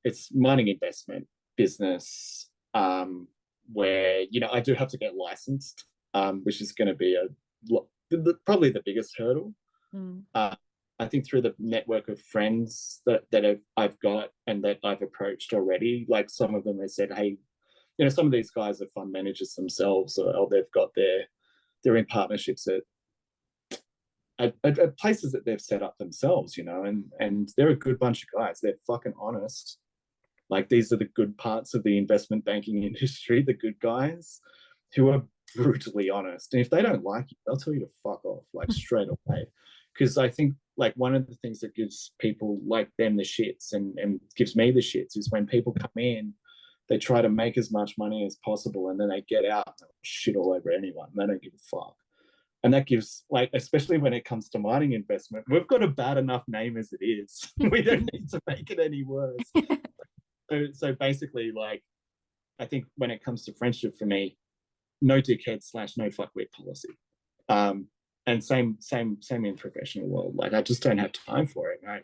it's mining investment business, where, you know, I do have to get licensed, which is going to be probably the biggest hurdle. I think through the network of friends that I've got and that I've approached already, like some of them have said, hey, you know, some of these guys are fund managers themselves, or they've got they're in partnerships at places that they've set up themselves, you know, and they're a good bunch of guys. They're fucking honest. Like, these are the good parts of the investment banking industry, the good guys who are brutally honest. And if they don't like you, they'll tell you to fuck off, like, straight away. Because I think, like, one of the things that gives people like them the shits and gives me the shits is when people come in, they try to make as much money as possible, and then they get out and shit all over anyone. They don't give a fuck. And that gives, like, especially when it comes to mining investment, we've got a bad enough name as it is. We don't need to make it any worse. So basically, like, I think when it comes to friendship, for me, no dickhead / no fuckwit policy. And same in professional world. Like, I just don't have time for it, right?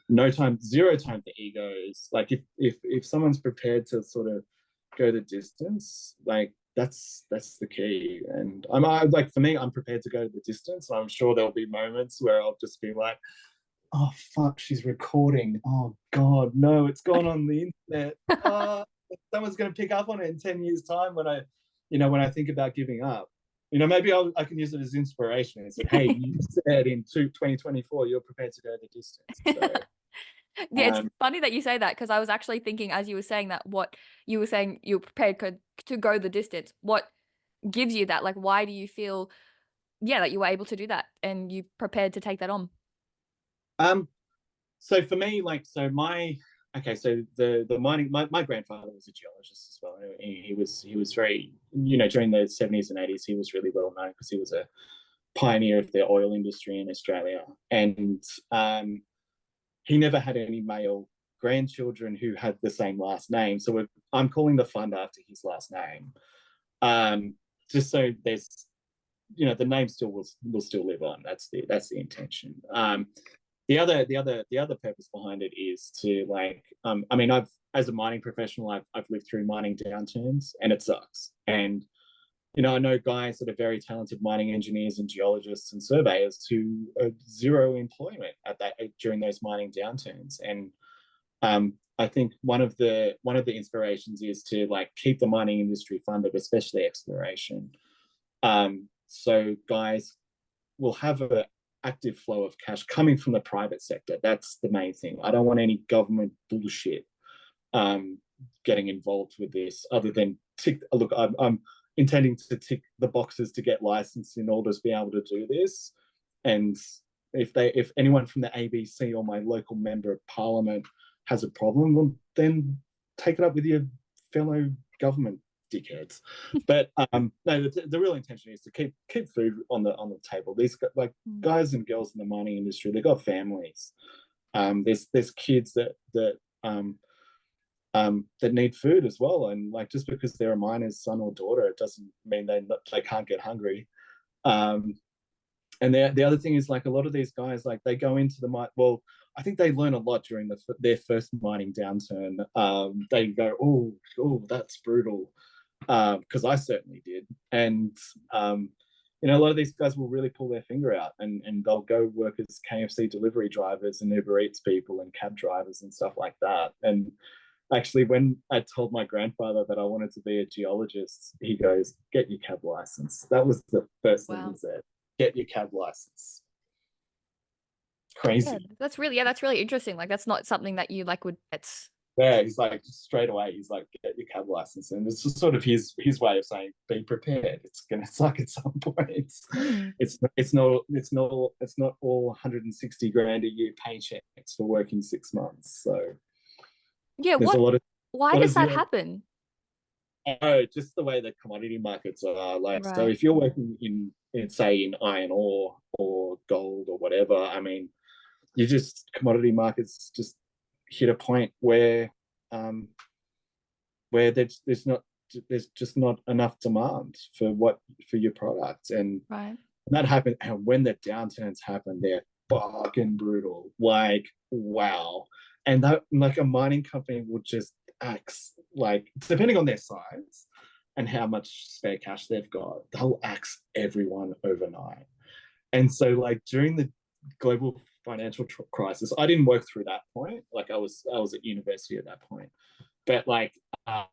No time, zero time for egos. Like, if someone's prepared to sort of go the distance, like, that's the key. And like, for me, I'm prepared to go the distance. I'm sure there'll be moments where I'll just be like, oh fuck, she's recording. Oh god, no, it's gone on the internet. Someone's going to pick up on it in 10 years time when I think about giving up. You know, maybe I can use it as inspiration and say, hey, you said in 2024 you're prepared to go the distance. So, yeah, it's funny that you say that, because I was actually thinking, as you were saying that, what you were saying, you're prepared to go the distance. What gives you that? Like, why do you feel, that you were able to do that and you prepared to take that on? So for me, like, so the mining, my grandfather was a geologist as well. He was very, you know, during the 70s and 80s, he was really well known because he was a pioneer of the oil industry in Australia. And he never had any male grandchildren who had the same last name. So I'm calling the fund after his last name. Just so there's, you know, the name still will still live on. That's the intention. The other purpose behind it is to, like, I mean, as a mining professional, I've lived through mining downturns, and it sucks. And, you know, I know guys that are very talented mining engineers and geologists and surveyors who are zero employment during those mining downturns. And I think one of the inspirations is to, like, keep the mining industry funded, especially exploration. So guys will have an active flow of cash coming from the private sector. That's the main thing. I don't want any government bullshit getting involved with this, other than I'm intending to tick the boxes to get licensed in order to be able to do this. And if anyone from the ABC or my local member of parliament has a problem, well, then take it up with your fellow government dickheads. But no, the real intention is to keep food on the table. These like guys and girls in the mining industry, they've got families. There's kids that need food as well, and like just because they're a miner's son or daughter, it doesn't mean they can't get hungry. And the other thing is, like, a lot of these guys, like, they go into the mine. Well, I think they learn a lot during their first mining downturn. They go, oh, that's brutal, because I certainly did. And you know, a lot of these guys will really pull their finger out, and they'll go work as KFC delivery drivers and Uber Eats people and cab drivers and stuff like that. And actually, when I told my grandfather that I wanted to be a geologist, he goes, "Get your cab license." That was the first thing he said. Get your cab license. Crazy. Yeah, that's really interesting. Like, that's not something that you like would. Yeah, he's like, straight away, he's like, get your cab license. And it's just sort of his way of saying, be prepared. It's gonna suck at some point. It's not all 160 grand a year paychecks for working 6 months. So yeah, why does that happen? Oh, just the way the commodity markets are. Like, right. So if you're working in say in iron ore or gold or whatever, I mean, commodity markets just hit a point where there's just not enough demand for your product, and right. that happened. And when the downturns happen, they're fucking brutal. Like, wow. And that, like, a mining company will just axe, like, depending on their size and how much spare cash they've got, they'll axe everyone overnight. And so, like, during the global financial crisis, I didn't work through that point. Like, I was at university at that point, but like, I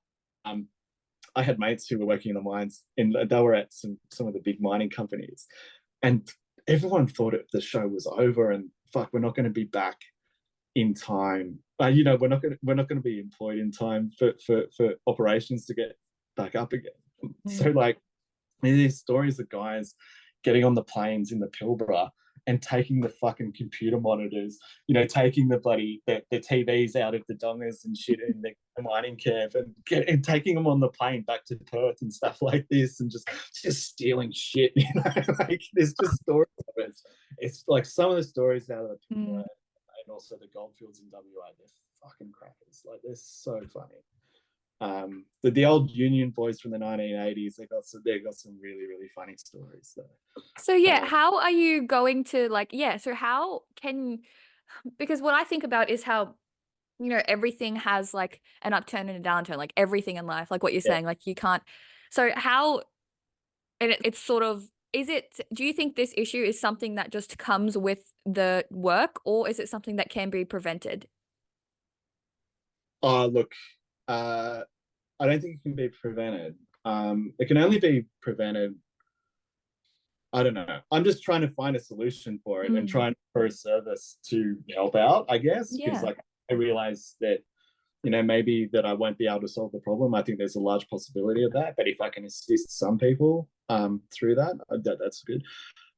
had mates who were working in the mines, and they were at some of the big mining companies, and everyone thought the show was over, and fuck, we're not going to be back in time. You know, we're not going to be employed in time for operations to get back up again. So, like, these stories of guys getting on the planes in the Pilbara and taking the fucking computer monitors, you know, taking the TVs out of the dongas and shit in the mining camp, and taking them on the plane back to Perth and stuff like this, and just stealing shit, you know. Like, there's just stories of it. It's like some of the stories out of the Pilbara and also the goldfields in WA, they're fucking crackers. Like, they're so funny. The old union boys from the 1980s, they got some really, really funny stories. So yeah, how are you going to, like, so how because what I think about is how, you know, everything has like an upturn and a downturn, like everything in life, like what you're saying, like you can't. So how, and it's sort of, do you think this issue is something that just comes with the work, or is it something that can be prevented? Look, I don't think it can be prevented. It can only be prevented. I don't know. I'm just trying to find a solution for it and trying for a service to help out, I guess. Because like, I realize that, you know, maybe that I won't be able to solve the problem. I think there's a large possibility of that. But if I can assist some people through that, that's good.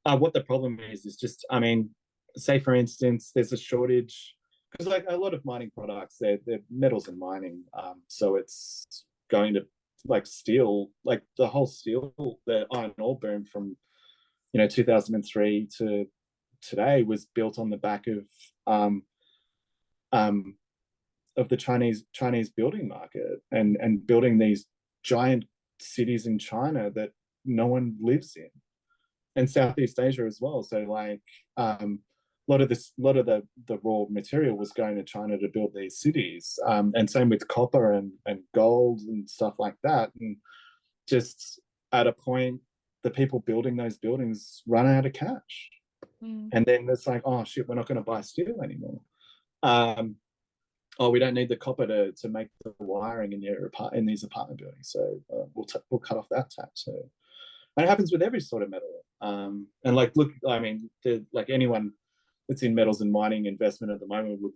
What the problem is just, I mean, say for instance, there's a shortage, because like a lot of mining products, they're metals and mining. So it's going to, like, steel, like the whole steel, the iron ore boom from, you know, 2003 to today was built on the back of the Chinese building market, and building these giant cities in China that no one lives in, and Southeast Asia as well. So like, a lot of the raw material was going to China to build these cities, and same with copper and gold and stuff like that. And just at a point, the people building those buildings run out of cash, and then it's like, oh shit, we're not going to buy steel anymore. Oh, we don't need the copper to make the wiring in these apartment buildings, so we'll cut off that tap too. And it happens with every sort of metal. And like, look, I mean, like, anyone that's in metals and mining investment at the moment would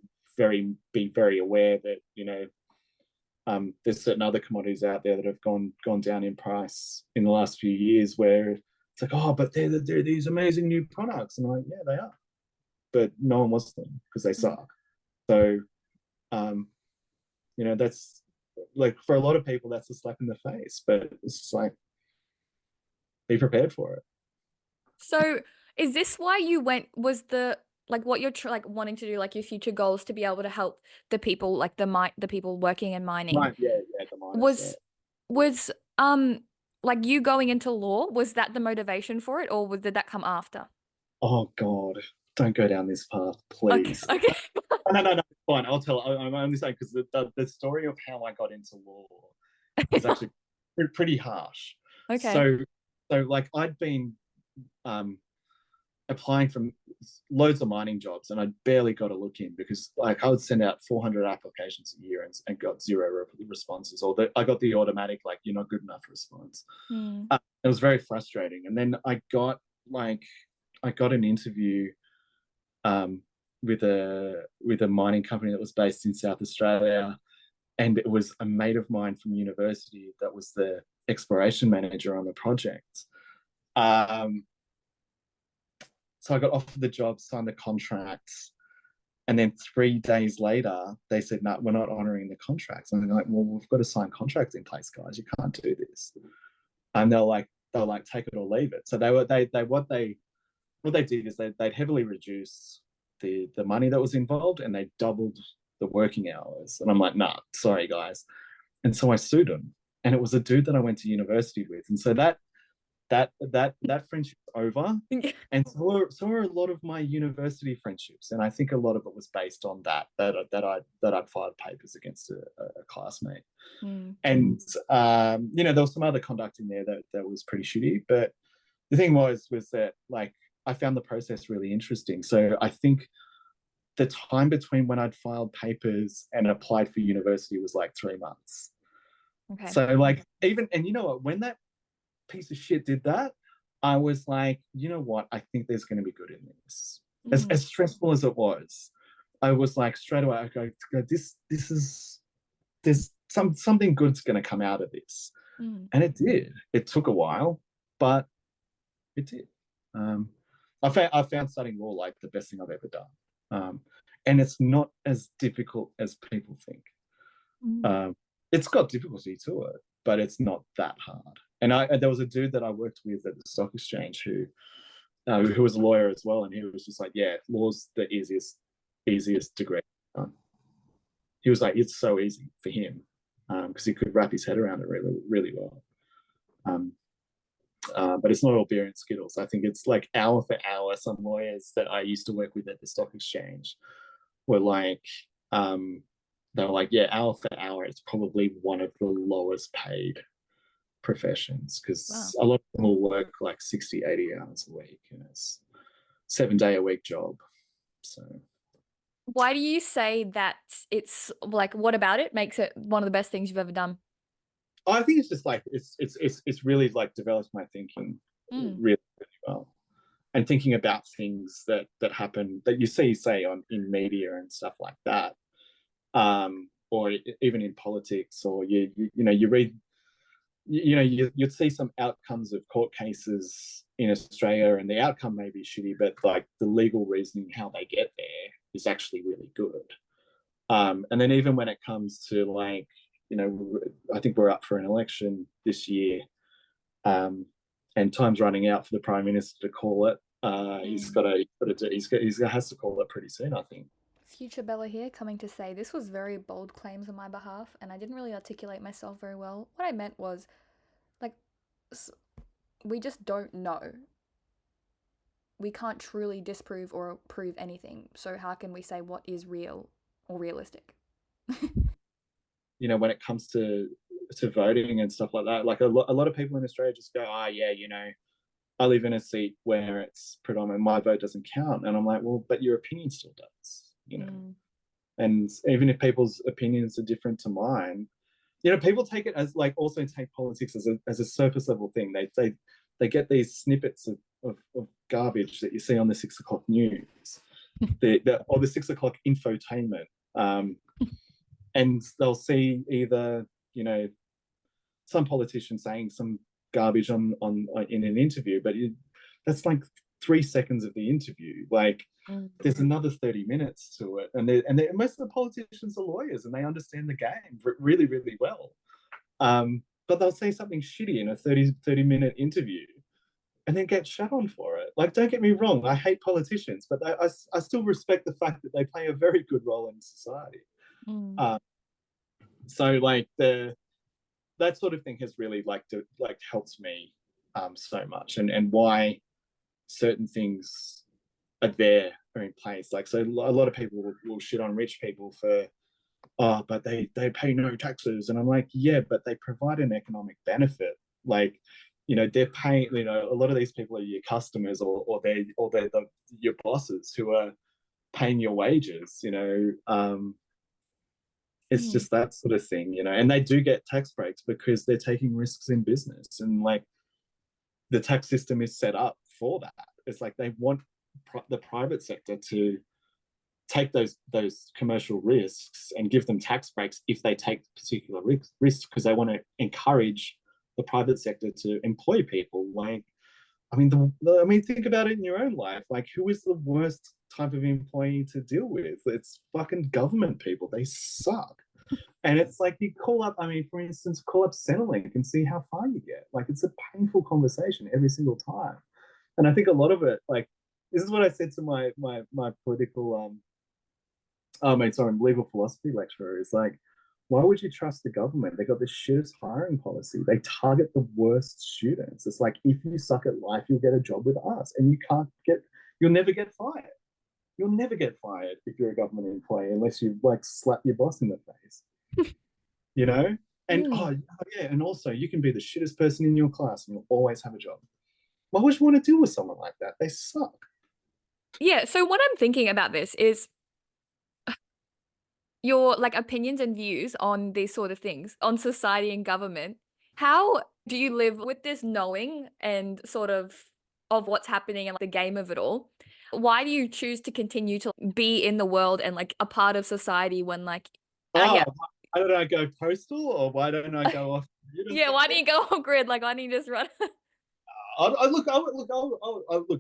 be very aware that, you know, there's certain other commodities out there that have gone down in price in the last few years, where it's like, oh, but they're these amazing new products, and I'm like, yeah, they are, but no one wants them because they suck. So, you know, that's like for a lot of people that's a slap in the face, but it's just like, be prepared for it. So is this why you went, was the, like what you're like wanting to do, like your future goals to be able to help the people, like the people working in mining, Right, yeah, the miners, yeah. was like you going into law, was that the motivation for it, or did that come after? Oh God, don't go down this path, Okay, please. okay. No, fine. I'll tell. I'm only saying because the story of how I got into law is actually pretty harsh. Okay. So like I'd been applying for loads of mining jobs, and I barely got a look in because like I would send out 400 applications a year and got zero responses, or I got the automatic like you're not good enough response. It was very frustrating, and then I got an interview with a mining company that was based in South Australia, and it was a mate of mine from university that was the exploration manager on the project. So I got offered the job, signed the contract, and then 3 days later they said, "No, we're not honouring the contracts." And I'm like, "Well, we've got to sign contracts in place, guys. You can't do this." And they're like, "Take it or leave it." So what they did is they'd heavily reduced the money that was involved, and they doubled the working hours. And I'm like, "Nah, sorry guys." And so I sued them, and it was a dude that I went to university with, and so that friendship's over. And so are a lot of my university friendships, and I think a lot of it was based on that I'd filed papers against a classmate. And there was some other conduct in there that was pretty shitty, but the thing was that like I found the process really interesting. So I think the time between when I'd filed papers and applied for university was like 3 months. Okay. So like and you know what, when that piece of shit did that, I was like, you know what, I think there's going to be good in this. As stressful as it was, I was like straight away, I go, there's something good's going to come out of this. And it did. It took a while, but it did. I found studying law like the best thing I've ever done. And it's not as difficult as people think. It's got difficulty to it, but it's not that hard. And there was a dude that I worked with at the stock exchange who was a lawyer as well, and he was just like, "Yeah, law's the easiest degree." He was like, "It's so easy for him," because he could wrap his head around it really, really well. But it's not all beer and skittles. I think it's like hour for hour. Some lawyers that I used to work with at the stock exchange were like, they were like, "Yeah, hour for hour, it's probably one of the lowest paid professions because a lot of them will work like 60, 80 hours a week, and it's 7-day-a-week job." So why do you say that it's like, what about it makes it one of the best things you've ever done? I think it's just like it's really like developed my thinking really, really well, and thinking about things that happen that you see say in media and stuff like that, or even in politics, or you read, you'd see some outcomes of court cases in Australia, and the outcome may be shitty, but like the legal reasoning how they get there is actually really good. And then even when it comes to like, I think we're up for an election this year, and time's running out for the Prime Minister to call it. He has to call it pretty soon, I think. Future Bella here, coming to say this was very bold claims on my behalf, and I didn't really articulate myself very well. What I meant was, like, we just don't know. We can't truly disprove or prove anything, so how can we say what is real or realistic? When it comes to voting and stuff like that, like a lot of people in Australia just go, yeah, I live in a seat where it's predominant, my vote doesn't count. And I'm like, well, but your opinion still does, And even if people's opinions are different to mine, people take it as like, also take politics as a surface level thing. They get these snippets of garbage that you see on the 6 o'clock news, or the 6 o'clock infotainment. And they'll see either, some politician saying some garbage on in an interview, but that's like 3 seconds of the interview. Like, there's another 30 minutes to it, and most of the politicians are lawyers and they understand the game really, really well. But they'll say something shitty in a 30-minute interview and then get shut on for it. Like, don't get me wrong, I hate politicians, but I still respect the fact that they play a very good role in society. So like that sort of thing has really helped me so much, and why certain things are in place. Like, so a lot of people will shit on rich people for, oh, but they pay no taxes, and I'm like, yeah, but they provide an economic benefit. Like, they're paying, a lot of these people are your customers, or they're your bosses who are paying your wages. It's just that sort of thing, and they do get tax breaks because they're taking risks in business, and like the tax system is set up for that. It's like they want the private sector to take those commercial risks and give them tax breaks if they take particular risks, because they want to encourage the private sector to employ people. Like, I mean, think about it in your own life. Like, who is the worst type of employee to deal with? It's fucking government people. They suck. And it's like, you call up, for instance, call up Centrelink and see how far you get. Like, it's a painful conversation every single time. And I think a lot of it, like, this is what I said to my political, legal philosophy lecturer, is like, why would you trust the government? They got the shittest hiring policy. They target the worst students. It's like, if you suck at life, you'll get a job with us, and you'll never get fired. You'll never get fired if you're a government employee, unless you like slap your boss in the face. And and also, you can be the shittest person in your class and you'll always have a job. Why would you want to deal with someone like that? They suck. Yeah, so what I'm thinking about this is your like opinions and views on these sort of things, on society and government. How do you live with this knowing and sort of what's happening and like, the game of it all? Why do you choose to continue to be in the world and like a part of society when like why don't I go postal, or why don't I go off grid? Yeah, why don't you go off grid? Like, why don't you just run? Look,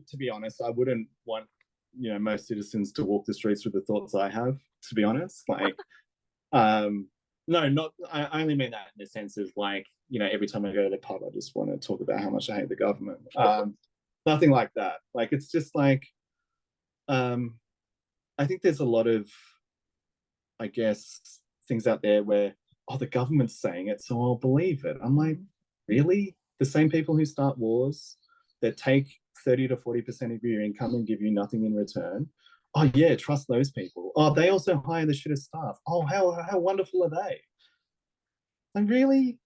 to be honest, I wouldn't want most citizens to walk the streets with the thoughts I have, to be honest. Like, no, I only mean that in the sense of like, every time I go to the pub, I just want to talk about how much I hate the government. Nothing like that. Like, it's just like, I think there's a lot of, I guess, things out there where, oh, the government's saying it, so I'll believe it. I'm like, really? The same people who start wars, that take 30 to 40% of your income and give you nothing in return? Oh yeah, trust those people. Oh, they also hire the shittest staff. Oh, how wonderful are they? Like, really?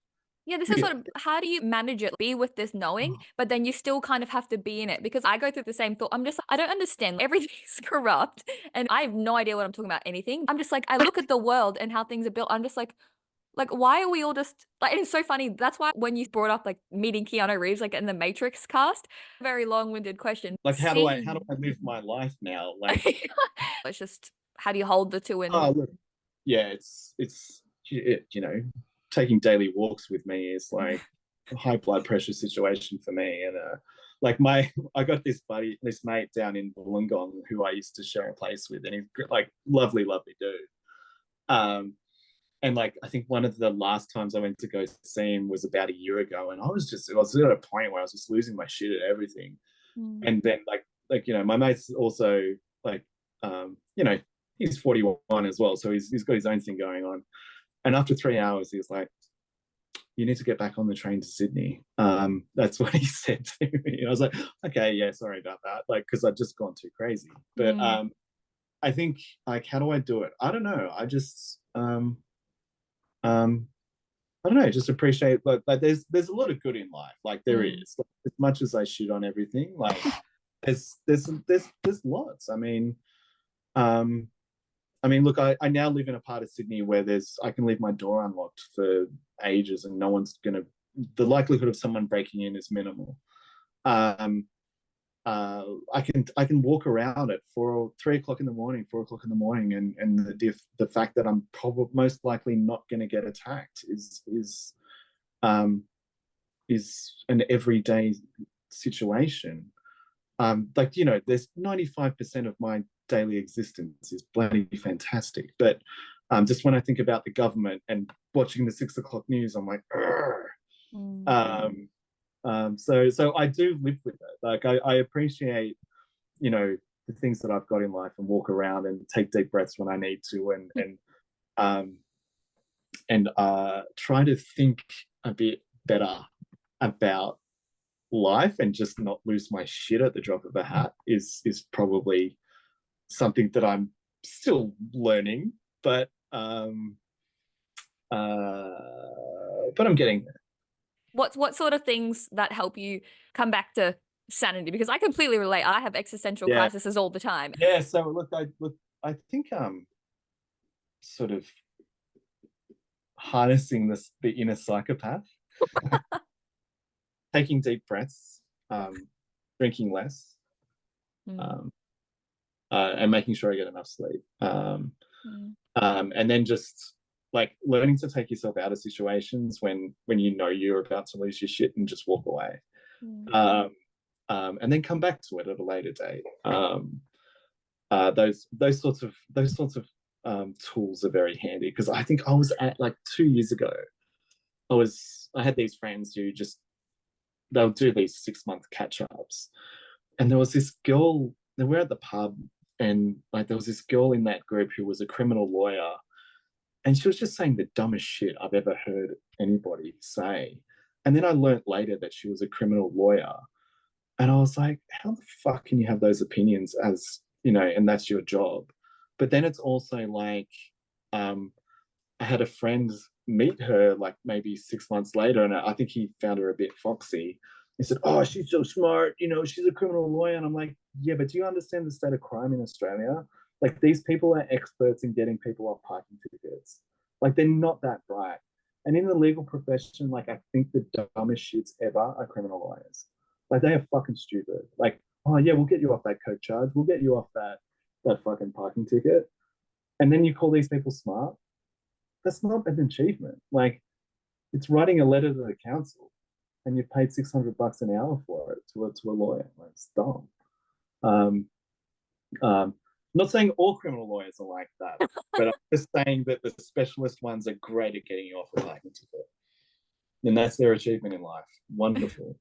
Yeah, this is sort of, how do you manage it? Be with this knowing, but then you still kind of have to be in it, because I go through the same thought. I'm just, I don't understand. Everything's corrupt and I have no idea what I'm talking about anything. I'm just like, I look at the world and how things are built. I'm just like, why are we all just like, it's so funny. That's why when you brought up like meeting Keanu Reeves, like in the Matrix cast, very long-winded question. Like, how do I live my life now? Like, it's just, how do you hold the two in? Look, yeah, it's taking daily walks with me is like a high blood pressure situation for me. And like I got this mate down in Wollongong who I used to share a place with, and he's like lovely dude. And like, I think one of the last times I went to go see him was about a year ago, and I was at a point where I was just losing my shit at everything. And then like my mate's also like he's 41 as well, so he's got his own thing going on. And after 3 hours, he was like, you need to get back on the train to Sydney. That's what he said to me. And I was like, okay, yeah, sorry about that. Like, because I'd just gone too crazy. But I think, like, how do I do it? I don't know. I just I don't know, just appreciate like there's a lot of good in life. Like, there is. Like, as much as I shit on everything, like there's lots. Look, I now live in a part of Sydney where I can leave my door unlocked for ages and no one's gonna. The likelihood of someone breaking in is minimal. I can walk around at 3 o'clock in the morning, 4 o'clock in the morning, and the fact that I'm probably most likely not going to get attacked is an everyday situation. like, you know, there's 95% of my daily existence is bloody fantastic. But just when I think about the government and watching the 6 o'clock news, I'm like, so I do live with it. Like I appreciate, you know, the things that I've got in life and walk around and take deep breaths when I need to, and try to think a bit better about life and just not lose my shit at the drop of a hat is probably something that I'm still learning, but I'm getting there. What sort of things that help you come back to sanity? Because I completely relate. I have existential crises all the time. Yeah. So I think sort of harnessing the inner psychopath, taking deep breaths, drinking less, and making sure I get enough sleep, and then just like learning to take yourself out of situations when you know you're about to lose your shit and just walk away, and then come back to it at a later date. Those sorts of tools are very handy, because I think I was at, like, 2 years ago, I had these friends who just, they'll do these 6-month catch-ups, and there was this girl, they were at the pub, and like there was this girl in that group who was a criminal lawyer, and she was just saying the dumbest shit I've ever heard anybody say. And then I learned later that she was a criminal lawyer, and I was like, how the fuck can you have those opinions, as you know, and that's your job? But then it's also like, I had a friend meet her like maybe 6 months later, and I think he found her a bit foxy. He said, oh, she's so smart, you know, she's a criminal lawyer. And I'm like, yeah, but do you understand the state of crime in Australia? Like, these people are experts in getting people off parking tickets. Like, they're not that bright. And in the legal profession, like, I think the dumbest shits ever are criminal lawyers. Like, they are fucking stupid. Like, oh yeah, we'll get you off that coke charge, we'll get you off that fucking parking ticket. And then you call these people smart? That's not an achievement. Like, it's writing a letter to the council, and you paid $600 an hour for it to a lawyer. Like, it's dumb. I'm not saying all criminal lawyers are like that, but I'm just saying that the specialist ones are great at getting you off a parking ticket, and that's their achievement in life. Wonderful.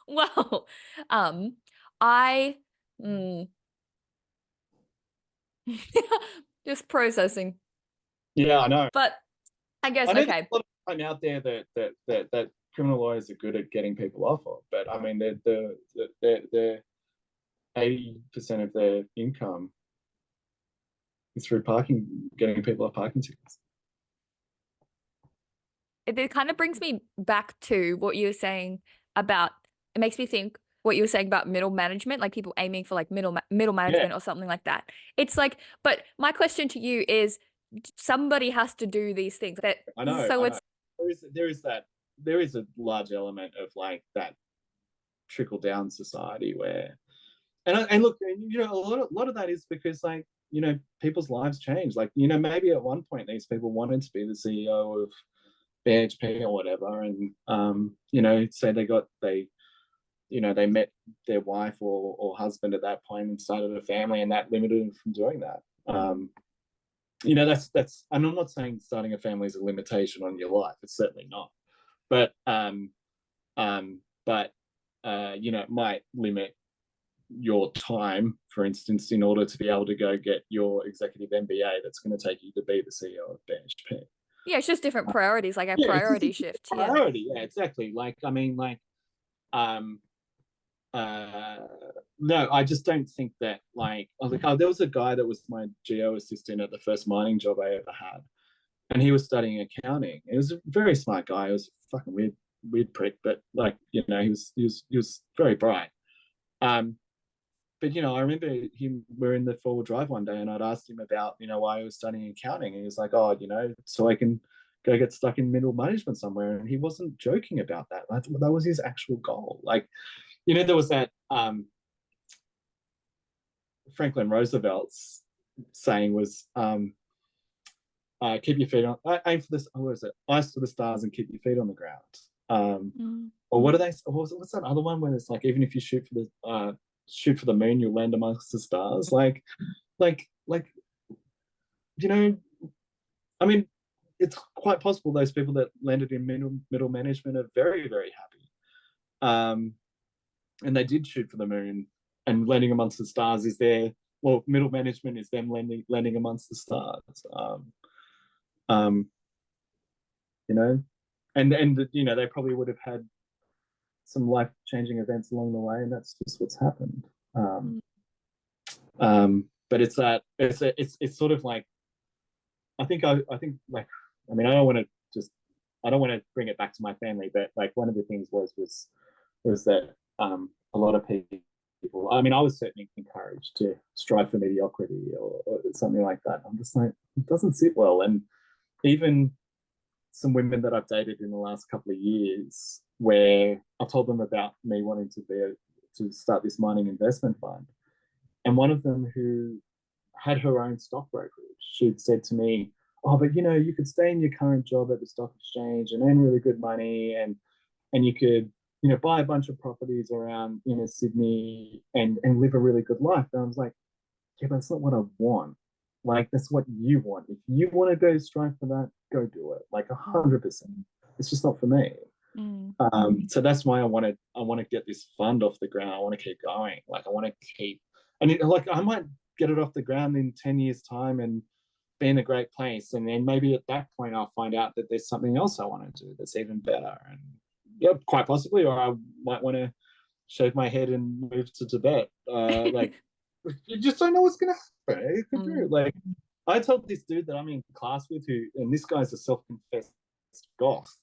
Well, I just processing. Yeah, I know. But I guess, okay. There's a lot of time out there that criminal lawyers are good at getting people off of, but I mean, they're 80% of their income is through getting people off parking tickets. It kind of brings me back to what you were saying about, it makes me think what you were saying about middle management, like people aiming for like middle management or something like that. It's like, but my question to you is, somebody has to do these things. I know. So it's there is a large element of like that trickle down society where, and look, you know, a lot of that is because, like, you know, people's lives change. Like, you know, maybe at one point these people wanted to be the CEO of BHP or whatever, and you know, say they met their wife or husband at that point and started a family, and that limited them from doing that. You know, that's, and I'm not saying starting a family is a limitation on your life. It's certainly not. But you know, it might limit your time, for instance, in order to be able to go get your executive MBA that's going to take you to be the CEO of BHP. Yeah, it's just different priorities, like a priority shift. Priority, yeah, exactly. Like, I mean, like, no, I just don't think that, like, there was a guy that was my geo assistant at the first mining job I ever had, and he was studying accounting. He was a very smart guy. He was a fucking weird prick, but, like, you know, he was very bright. But, you know, I remember we're in the 4-wheel drive one day, and I'd asked him about, you know, why he was studying accounting. And he was like, oh, you know, so I can go get stuck in middle management somewhere. And he wasn't joking about that. That was his actual goal. Like, you know, there was that Franklin Roosevelt's saying was, keep your feet on, aim for this, what is it? Eyes to the stars and keep your feet on the ground. Or what do they? What's that other one where it's like, even if you shoot for the moon, you'll land amongst the stars. Like, you know, I mean, it's quite possible those people that landed in middle management are very, very happy. And they did shoot for the moon, and landing amongst the stars is their, well, middle management is them landing amongst the stars. You know, and you know, they probably would have had some life-changing events along the way, and that's just what's happened. But it's sort of like, I think like, I mean, I don't want to bring it back to my family, but like one of the things was that a lot of people, I mean, I was certainly encouraged to strive for mediocrity or something like that. I'm just like, it doesn't sit well. And even some women that I've dated in the last couple of years, where I told them about me wanting to start this mining investment fund, and one of them who had her own stock brokerage, she'd said to me, "Oh, but you know, you could stay in your current job at the stock exchange and earn really good money, and you could, you know, buy a bunch of properties around, you know, Sydney and live a really good life." And I was like, "Yeah, but that's not what I want. Like, that's what you want. If you want to go strive for that, go do it. Like 100%. It's just not for me." So that's why I want to get this fund off the ground. I want to keep going. Like, I want to keep, and like, I might get it off the ground in 10 years time and be in a great place. And then maybe at that point, I'll find out that there's something else I want to do that's even better. And yeah, quite possibly, or I might want to shave my head and move to Tibet. Like, you just don't know what's going to happen. It could do. Like, I told this dude that I'm in class with, and this guy's a self-confessed goth.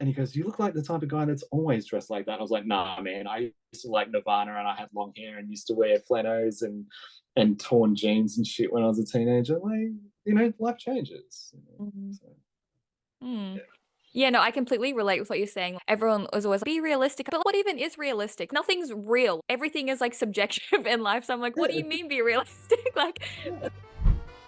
And he goes, "You look like the type of guy that's always dressed like that." I was like, "Nah, man. I used to like Nirvana, and I had long hair and used to wear flannels and torn jeans and shit when I was a teenager." Like, you know, life changes. Yeah, no, I completely relate with what you're saying. Everyone was always like, be realistic, but what even is realistic? Nothing's real. Everything is like subjective in life. So I'm like, what do you mean be realistic? Like,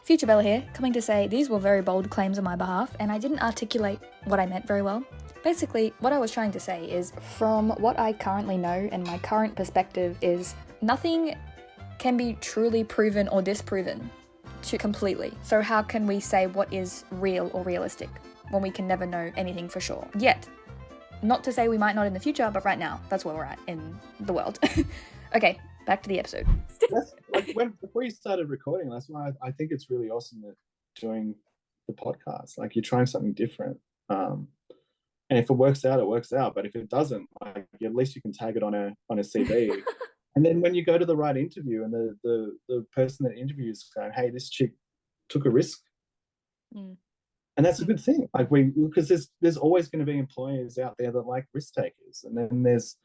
Future Bella here, coming to say these were very bold claims on my behalf, and I didn't articulate what I meant very well. Basically, what I was trying to say is, from what I currently know and my current perspective is, nothing can be truly proven or disproven completely. So how can we say what is real or realistic when we can never know anything for sure? Yet. Not to say we might not in the future, but right now, that's where we're at in the world. Okay, back to the episode. Before you started recording, that's why I think it's really awesome that doing the podcast, like, you're trying something different. And if it works out, it works out. But if it doesn't, like, at least you can tag it on a CV. And then when you go to the right interview and the person that interviews going, "Hey, this chick took a risk." And that's a good thing. Like, because there's always going to be employers out there that like risk takers. And then there's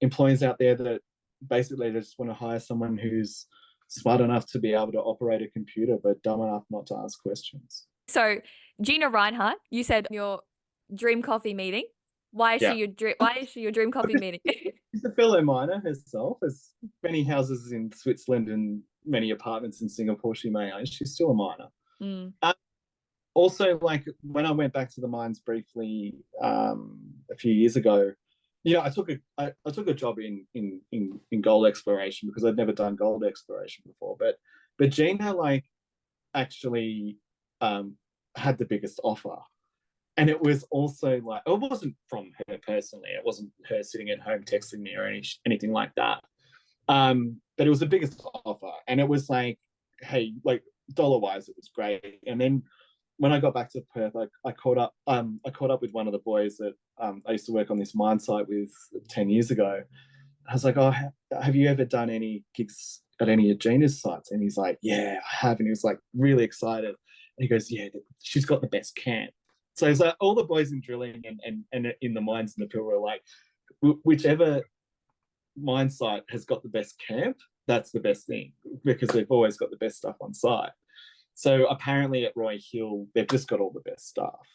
employers out there that basically just want to hire someone who's smart enough to be able to operate a computer, but dumb enough not to ask questions. So Gina Reinhardt, you said your dream coffee meeting. Why is she your dream coffee meeting? She's a fellow miner herself. As many houses in Switzerland and many apartments in Singapore she may own, she's still a miner. Also, like, when I went back to the mines briefly a few years ago, you know, I took a job in gold exploration because I'd never done gold exploration before. But Gina, like, actually had the biggest offer. And it was also like, it wasn't from her personally. It wasn't her sitting at home texting me or anything like that. But it was the biggest offer. And it was like, hey, like, dollar-wise, it was great. And then when I got back to Perth, I caught up with one of the boys that I used to work on this mine site with 10 years ago. I was like, "Oh, have you ever done any gigs at any of Gina's sites?" And he's like, "Yeah, I have." And he was like really excited. And he goes, "Yeah, she's got the best camp." So it's like all the boys in drilling and in the mines in the Pilbara are like, whichever mine site has got the best camp, that's the best thing, because they've always got the best stuff on site. So apparently at Roy Hill, they've just got all the best stuff.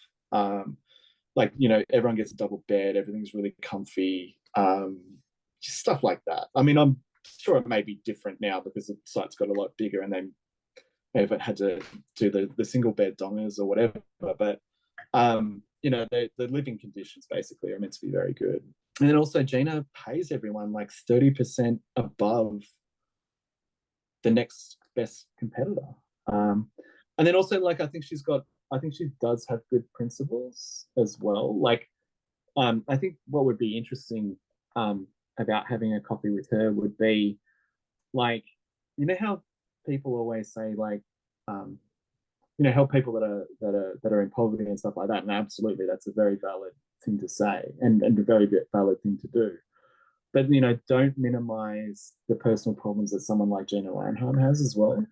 Like, you know, everyone gets a double bed, everything's really comfy, just stuff like that. I mean, I'm sure it may be different now because the site's got a lot bigger and they haven't had to do the single bed dongers or whatever. But you know, the living conditions basically are meant to be very good. And then also Gina pays everyone like 30% above the next best competitor. And then also, like, I think she does have good principles as well. Like, I think what would be interesting about having a coffee with her would be, like, you know how people always say, like, you know, help people that are in poverty and stuff like that. And absolutely, that's a very valid thing to say, and a very valid thing to do. But, you know, don't minimize the personal problems that someone like Gina Linehan has as well.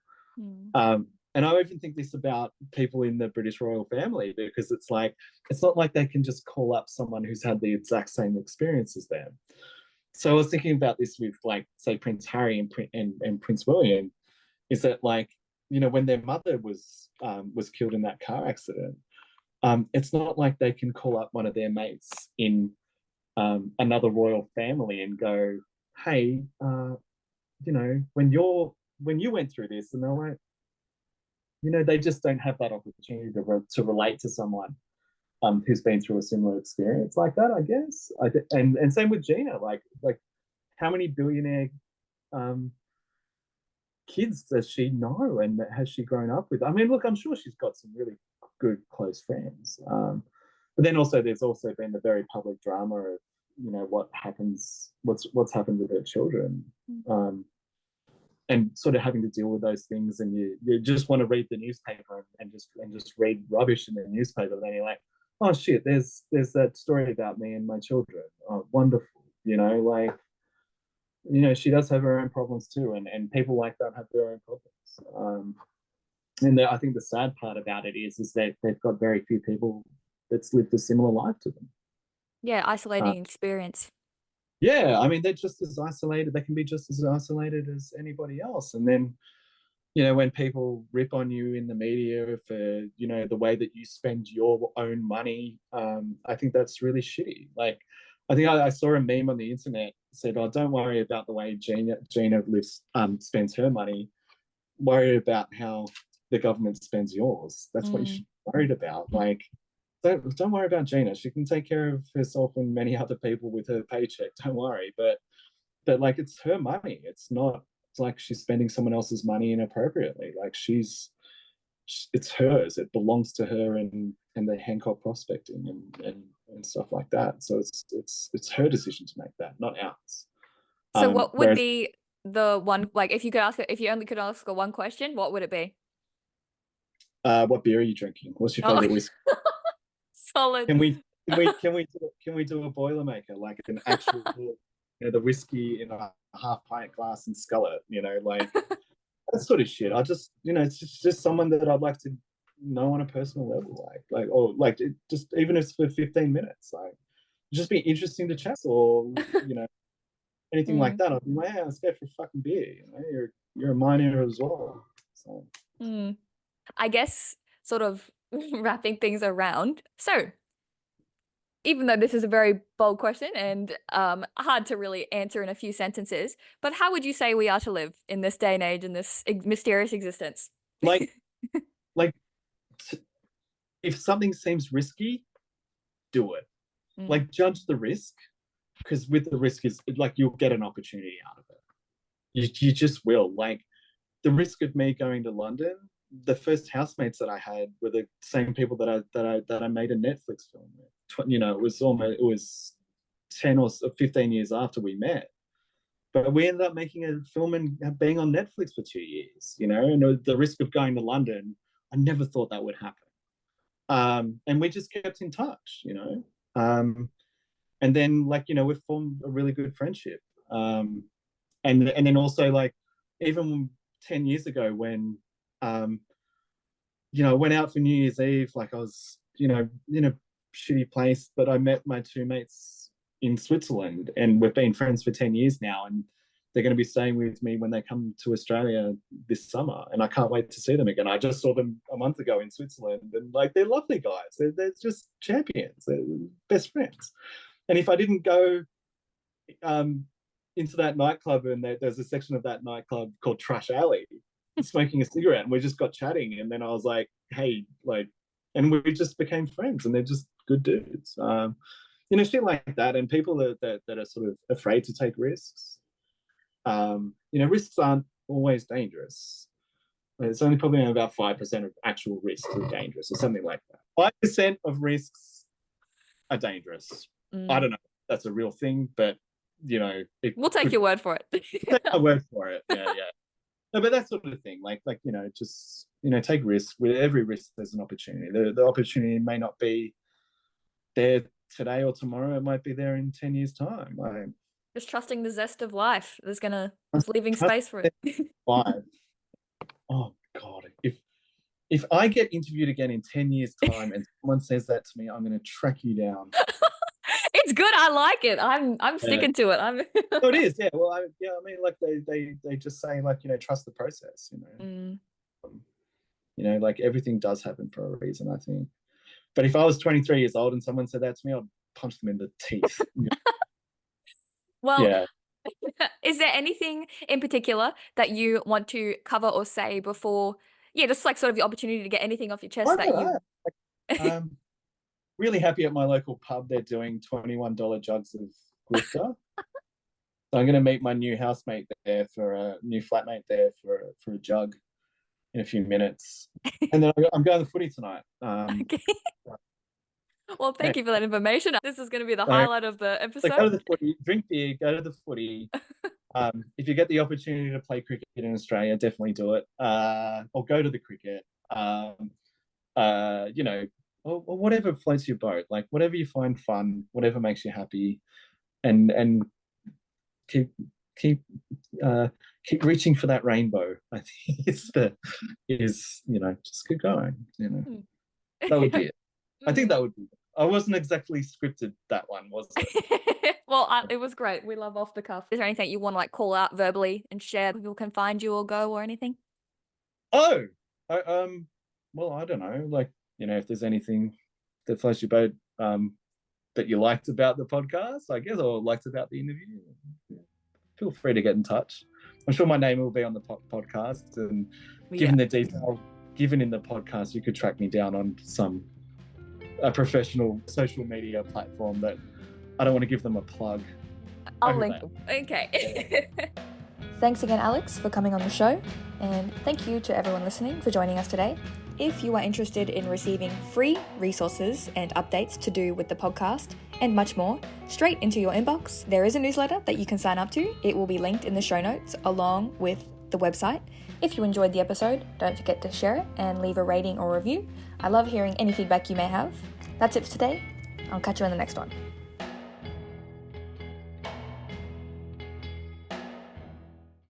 And I even think this about people in the British royal family, because it's like, it's not like they can just call up someone who's had the exact same experience as them. So I was thinking about this with, like, say, Prince Harry and Prince William, is that, like, you know, when their mother was killed in that car accident, it's not like they can call up one of their mates in another royal family and go, hey, you know, when you went through this, and they're like, you know, they just don't have that opportunity to relate to someone who's been through a similar experience like that, I guess. And same with Gina, like how many billionaire kids does she know and has she grown up with? I mean, look, I'm sure she's got some really good close friends. But then also there's also been the very public drama of, you know, what's happened with her children. And sort of having to deal with those things, and you just want to read the newspaper and just read rubbish in the newspaper. And then you're like, oh shit, there's that story about me and my children. Oh, wonderful. You know, like, you know, she does have her own problems too, and people like that have their own problems. And I think the sad part about it is that they've got very few people that's lived a similar life to them. Yeah, isolating experience. Yeah, I mean, they're just as isolated. They can be just as isolated as anybody else. And then, you know, when people rip on you in the media for, you know, the way that you spend your own money, I think that's really shitty. Like, I think I saw a meme on the internet that said, "Oh, don't worry about the way Gina spends her money. Worry about how the government spends yours. That's what you should be worried about." Like, don't worry about Gina. She can take care of herself and many other people with her paycheck. Don't worry. But like, it's her money. It's not. It's like she's spending someone else's money inappropriately. Like, it's hers. It belongs to her and the Hancock prospecting and stuff like that. So it's her decision to make that, not ours. So what would be the one, like, if you only could ask her one question, what would it be? What beer are you drinking? What's your favorite whiskey? Solid. Can we do a Boilermaker, like an actual, you know, the whiskey in a half pint glass and scull it, you know, like that sort of shit. I just, you know, it's just someone that I'd like to know on a personal level, or like just even if it's for 15 minutes, like just be interesting to chat, or, you know, anything like that. I'd be like, yeah, let's go for a fucking beer. You know, you're a miner as well. So I guess sort of wrapping things around. So even though this is a very bold question and hard to really answer in a few sentences, but how would you say we are to live in this day and age, in this mysterious existence? Like, if something seems risky, do it. Like, judge the risk, because with the risk is like you'll get an opportunity out of it. You just will. Like, the risk of me going to London, the first housemates that I had were the same people that I made a Netflix film with. You know, it was 10 or 15 years after we met, but we ended up making a film and being on Netflix for 2 years. You know, and the risk of going to London, I never thought that would happen. And we just kept in touch. You know, and then, like, you know, we've formed a really good friendship. And then also, like, even 10 years ago when you know, I went out for New Year's Eve, like, I was, you know, in a shitty place, but I met my two mates in Switzerland, and we've been friends for 10 years now, and they're going to be staying with me when they come to Australia this summer, and I can't wait to see them again. I just saw them a month ago in Switzerland, and, like, they're lovely guys. They're just champions. They're best friends. And if I didn't go into that nightclub, and there's a section of that nightclub called Trash Alley, smoking a cigarette, and we just got chatting, and then I was like, hey, like, and we just became friends, and they're just good dudes. Shit like that. And people that are sort of afraid to take risks. Risks aren't always dangerous. It's only probably about 5% of actual risks are dangerous, or something like that. 5% of risks are dangerous. I don't know if that's a real thing, but we'll take your word for it. Take my word for it. Yeah. No, but that sort of thing, just take risks. With every risk, there's an opportunity. The opportunity may not be there today or tomorrow. It might be there in 10 years' time. Just trusting the zest of life. There's leaving space for it. Life. Oh God! If I get interviewed again in 10 years' time and someone says that to me, I'm going to track you down. It's good. I like it. I'm sticking to it. Oh, it is. Yeah. Well, they just say trust the process. Everything does happen for a reason, I think. But if I was 23 years old and someone said that to me, I'd punch them in the teeth. Well, yeah. Is there anything in particular that you want to cover or say before? Yeah, just sort of the opportunity to get anything off your chest really happy at my local pub. They're doing $21 jugs of Grifter. So I'm going to meet my new housemate there for a new flatmate there for a jug in a few minutes. And then I'm going to the footy tonight. Okay. Well, thank you for that information. This is going to be the highlight of the episode. So go to the footy, drink beer, go to the footy. If you get the opportunity to play cricket in Australia, definitely do it. Or go to the cricket. Or whatever floats your boat. Whatever you find fun, whatever makes you happy, and keep reaching for that rainbow. I think just keep going. That would be it. I think that would be it. I wasn't exactly scripted, that one, was it? Well, it was great. We love off the cuff. Is there anything you want to call out verbally and share where people can find you or go or anything? Oh, well, I don't know. If there's anything that floats your boat that you liked about the podcast, I guess, or liked about the interview, feel free to get in touch. I'm sure my name will be on the podcast, and given the detail given in the podcast, you could track me down on a professional social media platform that I don't want to give them a plug. I'll link them. Okay. Thanks again, Alex, for coming on the show. And thank you to everyone listening for joining us today. If you are interested in receiving free resources and updates to do with the podcast and much more straight into your inbox, there is a newsletter that you can sign up to. It will be linked in the show notes along with the website. If you enjoyed the episode, don't forget to share it and leave a rating or review. I love hearing any feedback you may have. That's it for today. I'll catch you in the next one.